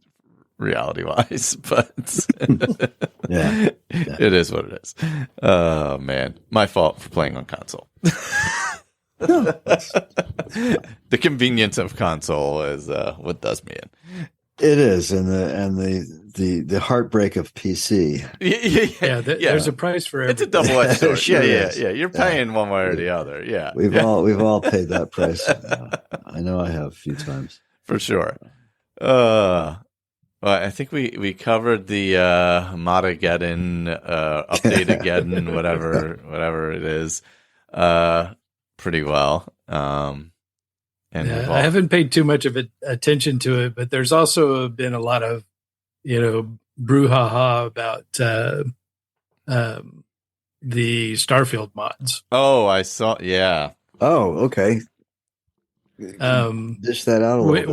reality-wise. But it is what it is. Oh, man. My fault for playing on console. The convenience of console is what does me in. It is, and the heartbreak of PC. There's a price for everything. It's a double-edged sword. Sure yeah. You're paying one way or the other. Yeah, we've all paid that price. I know I have a few times for sure. Well, I think we covered the Modageddon, Updateageddon, whatever it is, pretty well. I haven't paid too much of attention to it, but there's also been a lot of, brouhaha about the Starfield mods. Oh, I saw. Yeah. Oh, okay. Dish that out a little bit.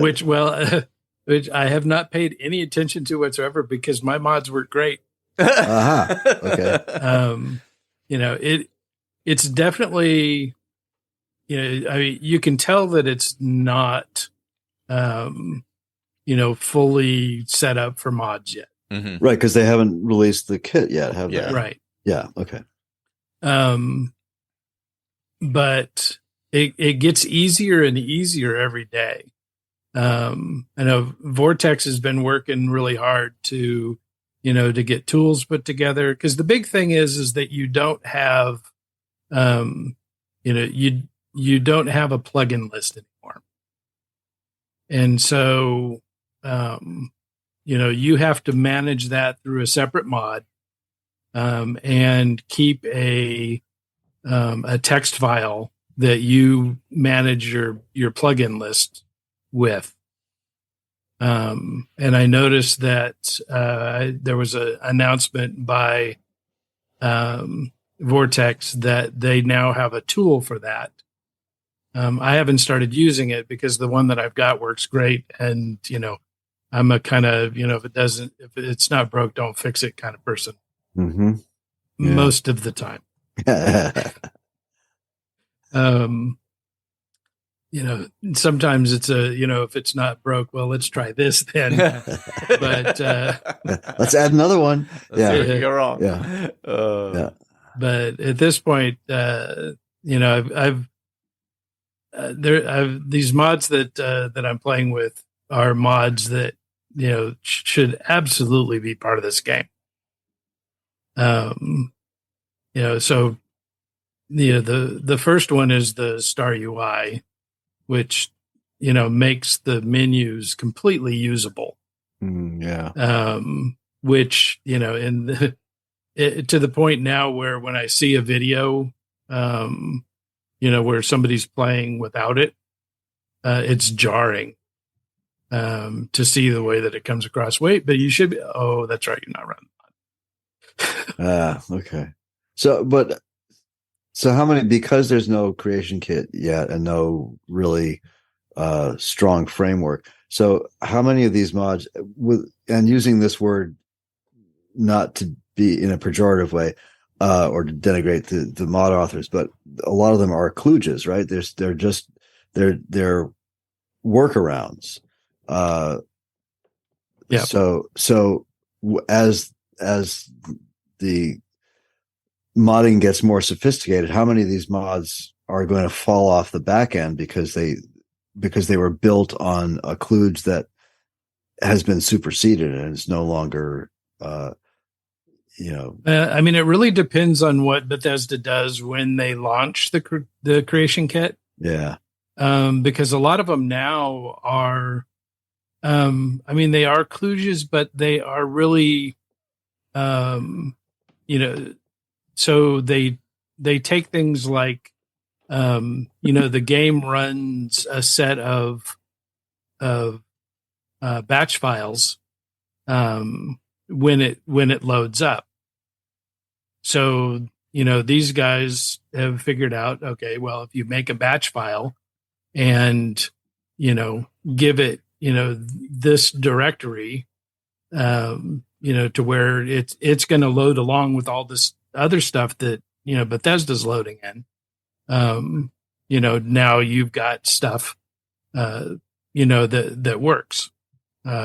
Which I have not paid any attention to whatsoever because my mods were great. Okay. It's definitely. You can tell that it's not, fully set up for mods yet. Mm-hmm. Right, because they haven't released the kit yet, have they? Right. Yeah. Okay. But it gets easier and easier every day. I know Vortex has been working really hard to get tools put together because the big thing is that you don't have, you don't have a plugin list anymore. And so, you have to manage that through a separate mod, and keep a text file that you manage your plugin list with. And I noticed that, there was an announcement by, Vortex that they now have a tool for that. I haven't started using it because the one that I've got works great. And, I'm a kind of, if it's not broke, don't fix it kind of person. Mm-hmm. Most of the time. Sometimes it's if it's not broke, well, let's try this then. But let's add another one. Yeah, go wrong. Yeah. But at this point, I've these mods that I'm playing with are mods that should absolutely be part of this game. So the first one is the Star UI, which makes the menus completely usable. Which to the point now where when I see a video, where somebody's playing without it, it's jarring to see the way that it comes across. Wait, but you should be. Oh, that's right, you're not running. Okay. So how many, because there's no creation kit yet and no really strong framework. So how many of these mods and using this word not to be in a pejorative way or to denigrate the mod authors, but a lot of them are kludges, right? They're workarounds. So as the modding gets more sophisticated, how many of these mods are going to fall off the back end because they were built on a kludge that has been superseded and is no longer it really depends on what Bethesda does when they launch the creation kit. Because a lot of them now are they are kludges, but they are really so they take things like the game runs a set of batch files when it loads up. So these guys have figured out, okay, well, if you make a batch file and give it this directory to where it's going to load along with all this other stuff that Bethesda's loading in. Now you've got stuff that works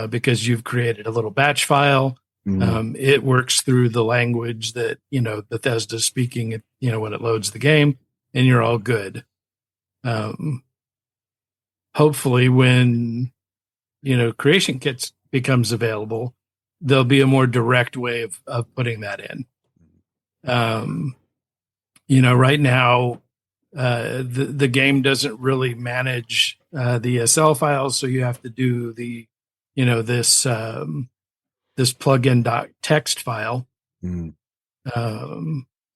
because you've created a little batch file. It works through the language that Bethesda's speaking when it loads the game, and you're all good. Hopefully when creation kits becomes available, there'll be a more direct way of putting that in. Right now, the game doesn't really manage the ESL files, so you have to do the this plugin.txt file.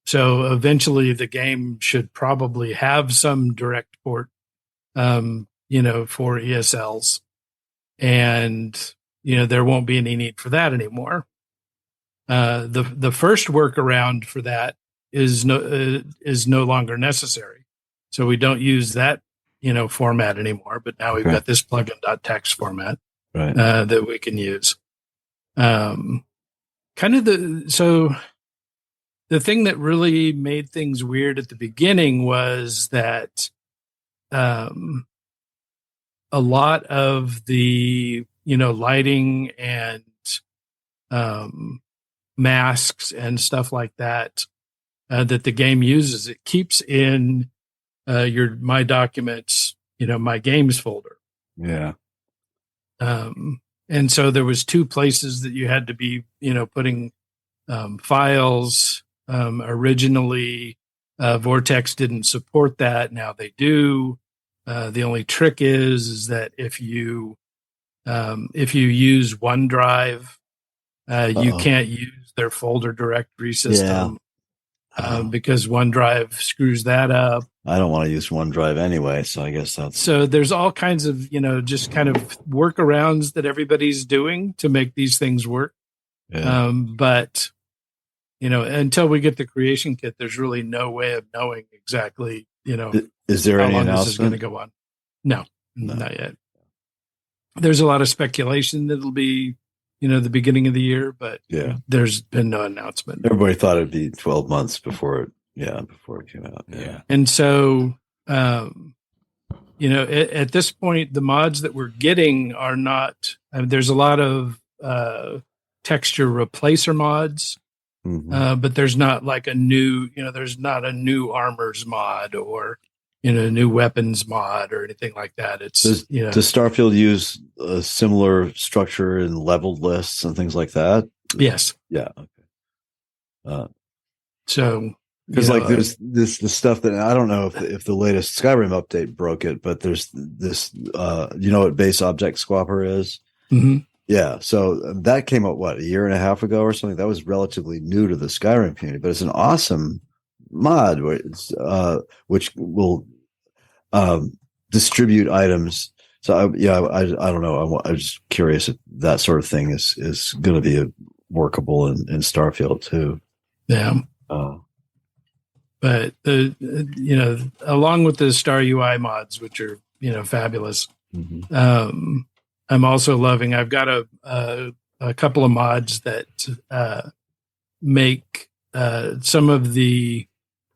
So eventually the game should probably have some direct port for ESLs, and there won't be any need for that anymore. The first workaround for that is no longer necessary. So we don't use that format anymore, but now we've got this plugin.txt format that we can use. The thing that really made things weird at the beginning was that a lot of the lighting and masks and stuff like that that the game uses, it keeps in your My Documents, My Games folder. And so there was two places that you had to be, putting files. Originally, Vortex didn't support that. Now they do. The only trick is that if you use OneDrive, you can't use their folder directory system because OneDrive screws that up. I don't want to use OneDrive anyway, so I guess that's... So there's all kinds of, just kind of workarounds that everybody's doing to make these things work. But until we get the creation kit, there's really no way of knowing exactly, is there how any long this is going to announcement? go on. No, not yet. There's a lot of speculation that it'll be, the beginning of the year, but there's been no announcement. Everybody thought it'd be 12 months before it came out. Yeah. And so, at this point, the mods that we're getting are not, there's a lot of texture replacer mods, but there's not like there's not a new armors mod or, new weapons mod or anything like that. It's, does Starfield use a similar structure in leveled lists and things like that? Yes. Yeah. Okay. So, because there's the stuff that I don't know if the latest Skyrim update broke it, but there's this, what base object swapper is? Mm-hmm. Yeah. So that came out, a year and a half ago or something? That was relatively new to the Skyrim community, but it's an awesome mod which will distribute items. So I don't know. I'm just curious if that sort of thing is going to be workable in Starfield too. Yeah. But along with the Star UI mods, which are fabulous, I'm also loving. I've got a couple of mods that make some of the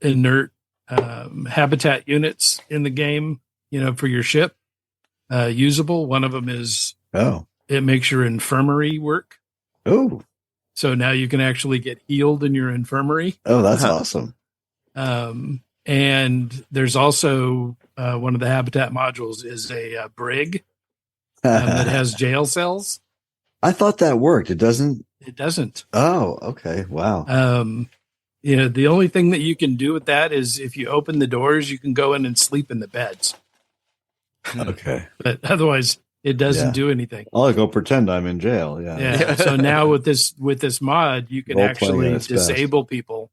inert habitat units in the game, for your ship, usable. One of them is it makes your infirmary work. Oh, so now you can actually get healed in your infirmary. Oh, that's awesome. And there's also one of the habitat modules is a brig that has jail cells. I thought that worked. It doesn't. It doesn't. Oh, okay. Wow. The only thing that you can do with that is if you open the doors, you can go in and sleep in the beds. Okay. But otherwise, it doesn't do anything. I'll go pretend I'm in jail. Yeah. So now with this mod, you can actually disable people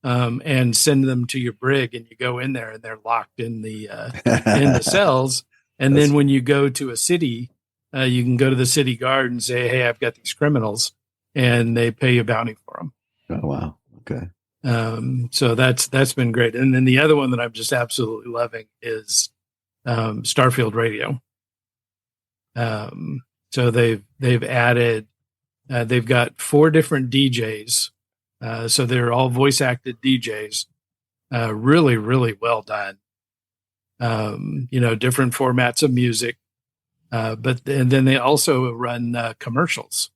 and send them to your brig, and you go in there and they're locked in the cells. And then when you go to a city, you can go to the city guard and say, "Hey, I've got these criminals," and they pay you a bounty for them. Oh, wow. Okay. So that's been great. And then the other one that I'm just absolutely loving is Starfield Radio. So they've added, they've got 4 different DJs. So they're all voice acted DJs. Really, really well done. Different formats of music. And then they also run commercials.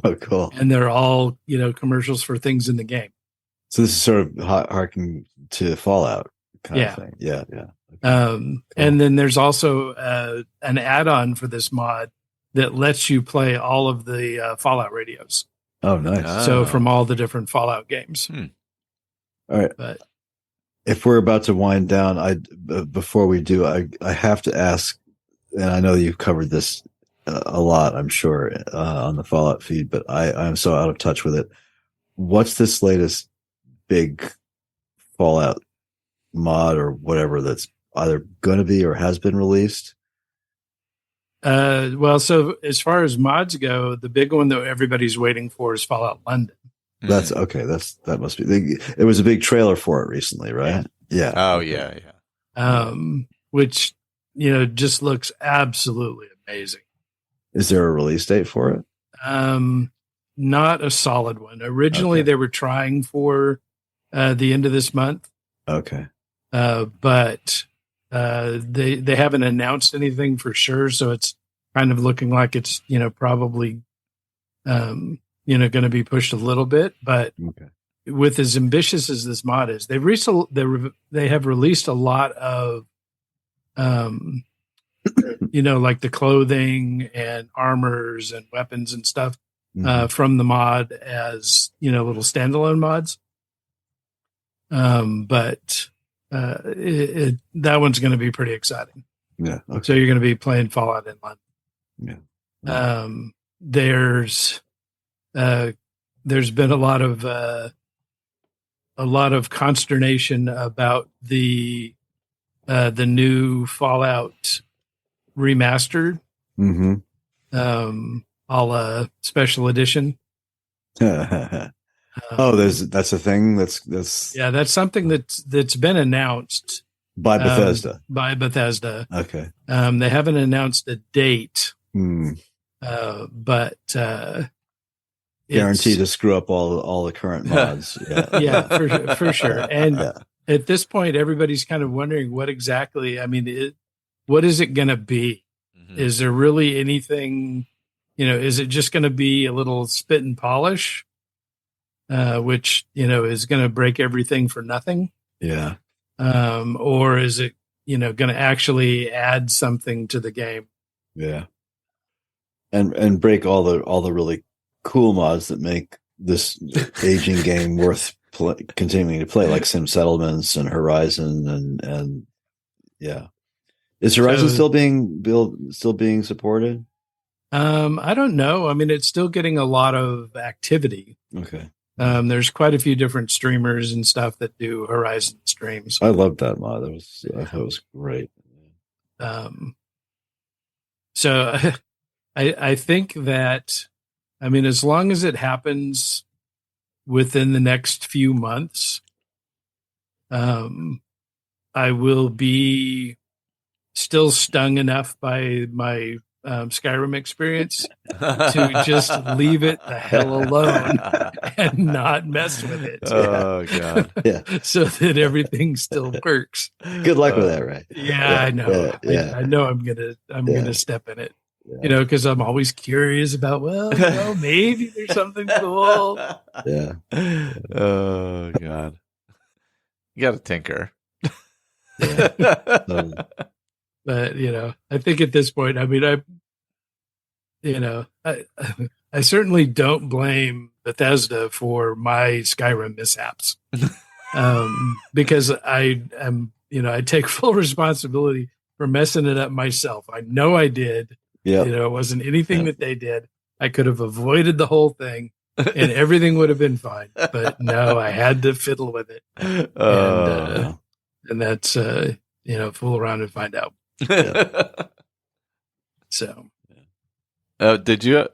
Oh, cool. And they're all, commercials for things in the game. So this is sort of harking to Fallout kind of thing. Yeah. Okay. Cool. And then there's also an add-on for this mod that lets you play all of the Fallout radios. Oh, nice. So from all the different Fallout games. All right. But if we're about to wind down, before we do, I have to ask, and I know you've covered this a lot, I'm sure, on the Fallout feed, but I'm so out of touch with it. What's this latest big Fallout mod or whatever that's either going to be or has been released? So as far as mods go, the big one that everybody's waiting for is Fallout London. That's okay. That must be. There was a big trailer for it recently, right? Yeah. Oh yeah. Which just looks absolutely amazing. Is there a release date for it? Not a solid one. Originally, they were trying for the end of this month. Okay. But they haven't announced anything for sure, so it's kind of looking like it's probably going to be pushed a little bit. But with as ambitious as this mod is, they have released a lot of like the clothing and armors and weapons and stuff from the mod as little standalone mods. But that one's going to be pretty exciting. Yeah. Okay. So you're going to be playing Fallout in London. Yeah. There's been a lot of consternation about the new Fallout remastered, a la special edition. That's a thing that's that's something that's been announced by Bethesda. Okay. They haven't announced a date, but guaranteed to screw up all the current mods. Yeah, for sure. And at this point, everybody's kind of wondering what exactly. I mean, what is it going to be? Mm-hmm. Is there really anything? Is it just going to be a little spit and polish, which is going to break everything for nothing? Yeah. Or is it going to actually add something to the game? Yeah. And break all the really cool mods that make this aging game worth continuing to play, like Sim Settlements and Horizon and yeah. Is Horizon still being supported? I don't know. I mean, it's still getting a lot of activity. Okay. There's quite a few different streamers and stuff that do Horizon streams. I loved that mod. I thought it was great. So I think that, I mean, as long as it happens within the next few months, I will be still stung enough by my Skyrim experience to just leave it the hell alone and not mess with it. Oh God! Yeah, so that everything still works. Good luck with that, right? Yeah, I know. I know I'm gonna step in it. Yeah. Because I'm always curious about, maybe there's something cool. Yeah. Oh God. You got to tinker. But I think at this point, I mean, I certainly don't blame Bethesda for my Skyrim mishaps, because I am, I take full responsibility for messing it up myself. I know I did. Yeah, it wasn't anything that they did. I could have avoided the whole thing, and everything would have been fine. But no, I had to fiddle with it, and that's fool around and find out. Yeah. So, did you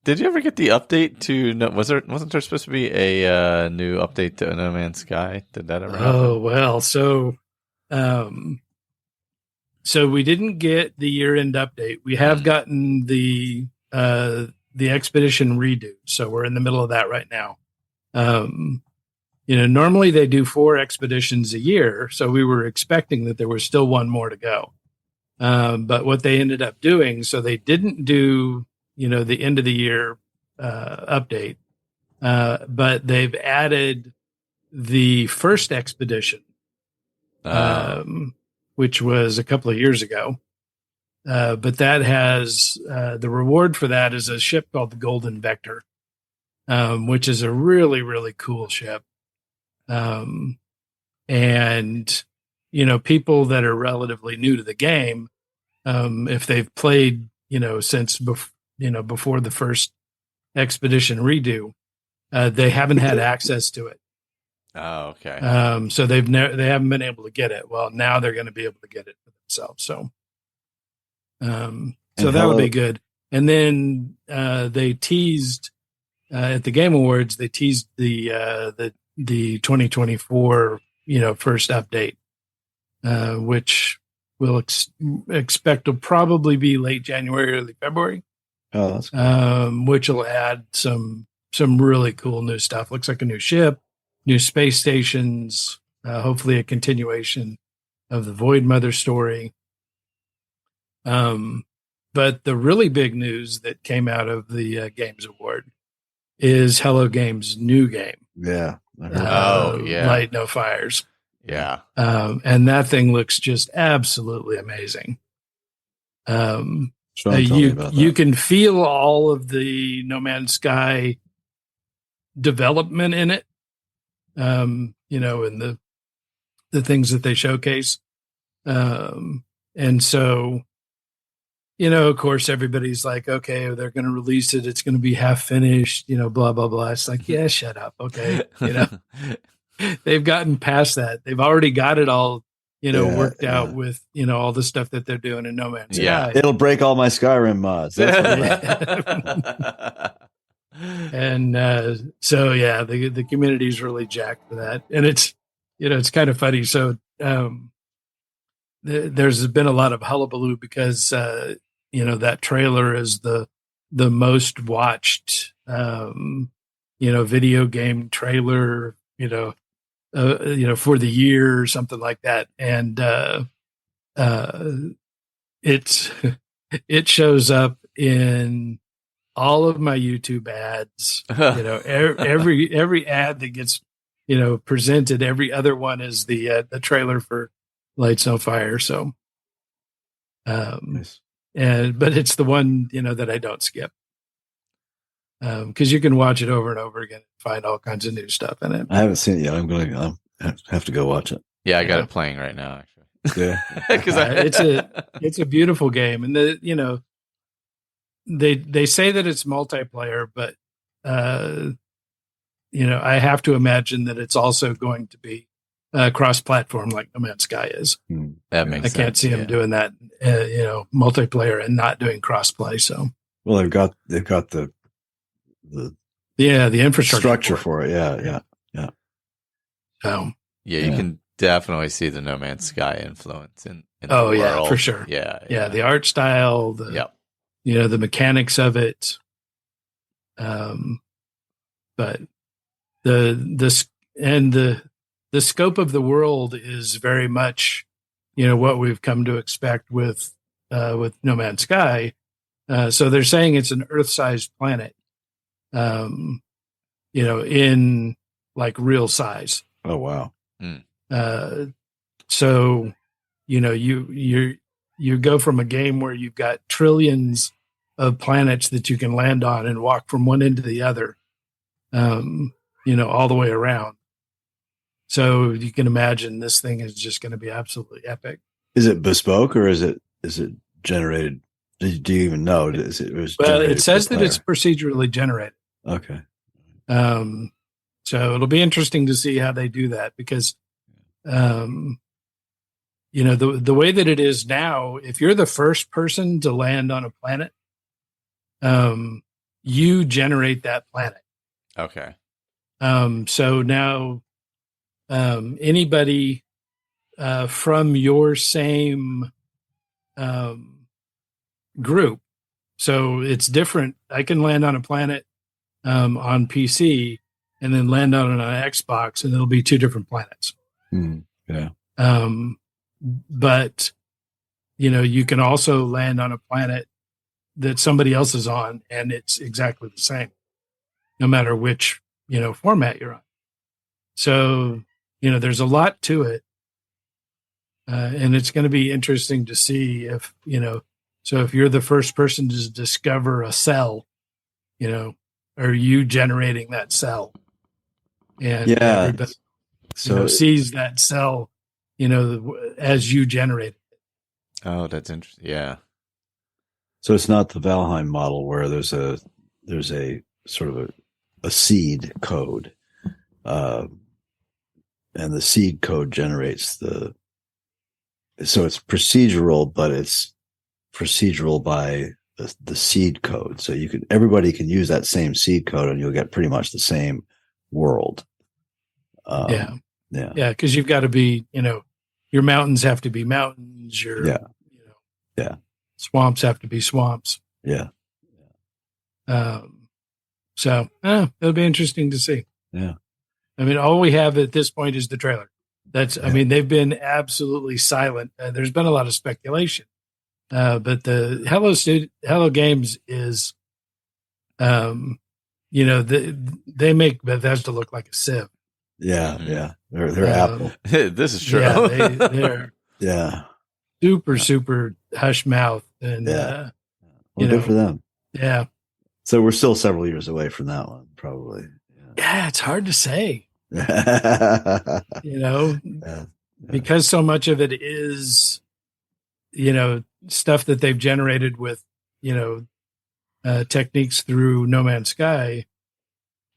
ever get the update to? Wasn't there supposed to be a new update to No Man's Sky? Did that ever happen? Oh well, so we didn't get the year-end update. We have gotten the expedition redo, so we're in the middle of that right now. Normally they do 4 expeditions a year, so we were expecting that there was still one more to go. But what they ended up doing, so they didn't do, the end of the year update, but they've added the first expedition, which was a couple of years ago. But that has the reward for that is a ship called the Golden Vector, which is a really, really cool ship. And people that are relatively new to the game, if they've played, since before the first expedition redo, they haven't had access to it. Oh, okay. So they haven't been able to get it. Well, now they're going to be able to get it for themselves. So, that'll be good. And then they teased at the Game Awards. They teased the 2024 first update, which we'll expect will probably be late January, early February. Oh, that's cool. Which will add some really cool new stuff. Looks like a new ship, new space stations, hopefully a continuation of the Void Mother story. But the really big news that came out of the Games Award is Hello Games' new game. Yeah. Light No Fires. Yeah. And that thing looks just absolutely amazing. You can feel all of the No Man's Sky development in it, in the things that they showcase. And so, of course, everybody's like, okay, they're going to release it. It's going to be half finished, blah, blah, blah. It's like, yeah, shut up. Okay. They've gotten past that. They've already got it all, worked out with, all the stuff that they're doing in No Man's Sky. It'll break all my Skyrim mods. And so yeah, the community is really jacked for that, and it's kind of funny. So there's been a lot of hullabaloo because that trailer is the most watched video game trailer for the year or something like that, and it shows up in all of my YouTube ads. Every ad that gets presented, every other one is the trailer for Lights on Fire. So, Nice. but it's the one that I don't skip because you can watch it over and over again and find all kinds of new stuff in it. I haven't seen it yet. I have to go watch it. Yeah, I got it playing right now. Actually, Yeah, because it's a beautiful game, and they say that it's multiplayer, but I have to imagine that it's also going to be cross-platform like No Man's Sky is. That makes sense. I can't see them doing that, multiplayer and not doing cross-play. So, well, they've got the infrastructure for it. Yeah. So, you can definitely see the No Man's Sky influence in the oh world. yeah, for sure. Yeah. The art style, the mechanics of it. But the scope of the world is very much, what we've come to expect with No Man's Sky. So they're saying it's an Earth-sized planet, in like real size. Oh wow. So, you go from a game where you've got trillions of planets that you can land on and walk from one end to the other, all the way around. So you can imagine this thing is just going to be absolutely epic. Is it bespoke or is it generated? Do you even know? It says that it's procedurally generated. Okay. So it'll be interesting to see how they do that because, the way that it is now, if you're the first person to land on a planet, you generate that planet. Okay. So now, anybody from your same group, so it's different. I can land on a planet on PC and then land on an Xbox, and it'll be two different planets. Yeah. But you can also land on a planet that somebody else is on, and it's exactly the same, no matter which format you're on. So there's a lot to it, and it's going to be interesting to see if So if you're the first person to discover a cell, are you generating that cell? And everybody sees that cell, as you generate it. Oh, that's interesting. Yeah. So it's not the Valheim model where there's a sort of a seed code, and the seed code generates so it's procedural, but it's procedural by the seed code. So everybody can use that same seed code and you'll get pretty much the same world. Yeah. Cause you've got to be, your mountains have to be mountains. Your swamps have to be swamps. Yeah. So it'll be interesting to see. Yeah. I mean, all we have at this point is the trailer. I mean, they've been absolutely silent. There's been a lot of speculation. But the Hello Games is, they make Bethesda look like a sieve. Yeah, yeah. They're Apple. This is true. They're super hush mouth, and well, good for them. Yeah. So we're still several years away from that one, probably. Yeah, it's hard to say. Because so much of it is, stuff that they've generated with, techniques through No Man's Sky.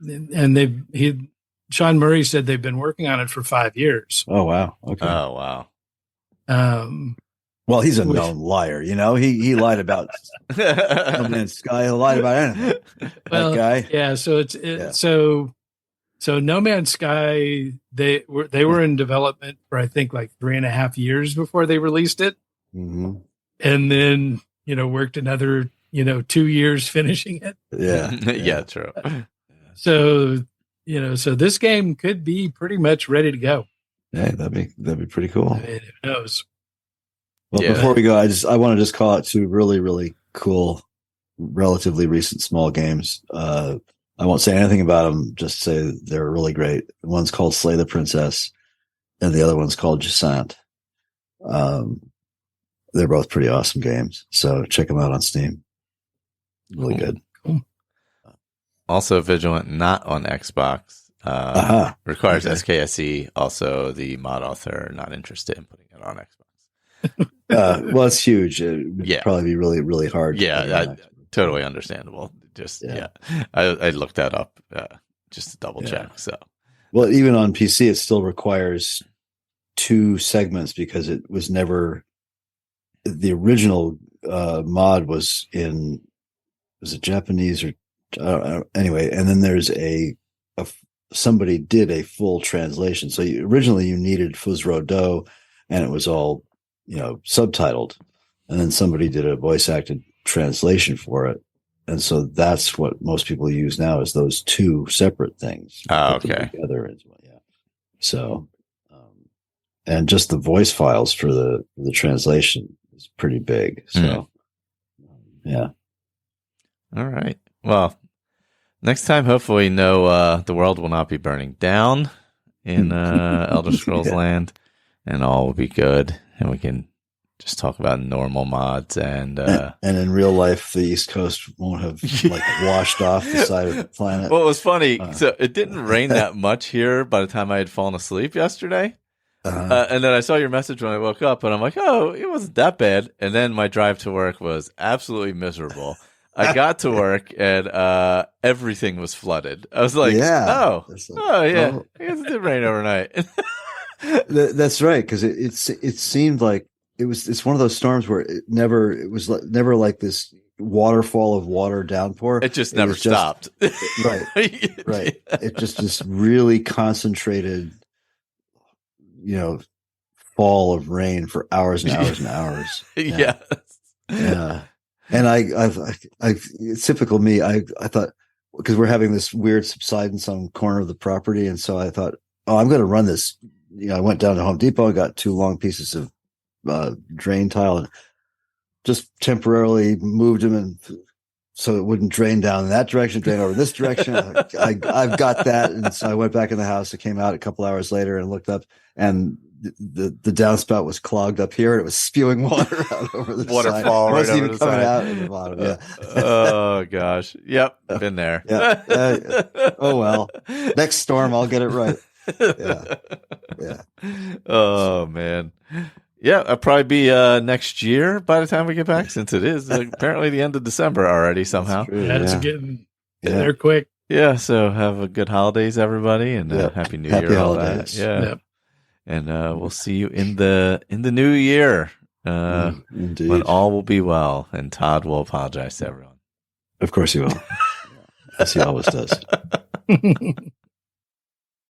And Sean Murray said they've been working on it for 5 years. Oh, wow. Okay. Oh, wow. Well, he's a known liar. He lied about No Man's Sky. He lied about anything. Well, that guy. Yeah. So No Man's Sky, they were in development for I think like 3.5 years before they released it, and then worked another 2 years finishing it. Yeah, true. So so this game could be pretty much ready to go. Yeah, that'd be pretty cool. I mean, who knows? Well, before we go, I want to just call out 2 really, really cool, relatively recent small games. I won't say anything about them, just say they're really great. One's called Slay the Princess, and the other one's called Jusant. They're both pretty awesome games, so check them out on Steam. Really good. Cool. Also, Vigilant, not on Xbox. Requires SKSE. Also, the mod author not interested in putting it on Xbox. Well, it's huge. It would probably be really, really hard. Yeah, totally understandable. I looked that up just to double check. So, well, even on PC, it still requires 2 segments because it was never the original mod was it Japanese or anyway, and then there's somebody did a full translation. So originally you needed Fuzro Do, and it was all subtitled, and then somebody did a voice acted translation for it, and so that's what most people use now is those 2 separate things. Okay. Together as well, yeah. So, and just the voice files for the translation is pretty big. So, yeah. All right. Well, next time, hopefully, the world will not be burning down in Elder Scrolls Land, and all will be good, and we can just talk about normal mods and in real life, the East Coast won't have washed off the side of the planet. Well, it was funny. So it didn't rain that much here by the time I had fallen asleep yesterday. And then I saw your message when I woke up, and I'm like, oh, it wasn't that bad. And then my drive to work was absolutely miserable. I got to work, and everything was flooded. I was like, yeah. I guess it did rain overnight. That's right, because it seemed like it's one of those storms where it was never like this waterfall of water downpour. It just never stopped. Right. It just really concentrated, fall of rain for hours and hours and hours. Yeah. And it's typical me. I thought, because we're having this weird subsidence on corner of the property, and so I thought, I'm going to run this. I went down to Home Depot and got 2 long pieces of drain tile and just temporarily moved them, and so it wouldn't drain down in that direction, drain over this direction. I've got that, and so I went back in the house. I came out a couple hours later and looked up, and the downspout was clogged up here, and it was spewing water out over the waterfall side. right Wasn't over even the coming side. out at the bottom. Yeah. Oh gosh. Yep. Been there. Yeah. Oh well. Next storm, I'll get it right. Yeah. Oh man. Yeah, I'll probably be next year by the time we get back, since it is apparently the end of December already somehow. It's getting there quick. Yeah, so have a good holidays, everybody, and happy New Year. Holidays. All that. Yeah. Yep. And we'll see you in the new year when all will be well, and Todd will apologize to everyone. Of course he will. As he always does.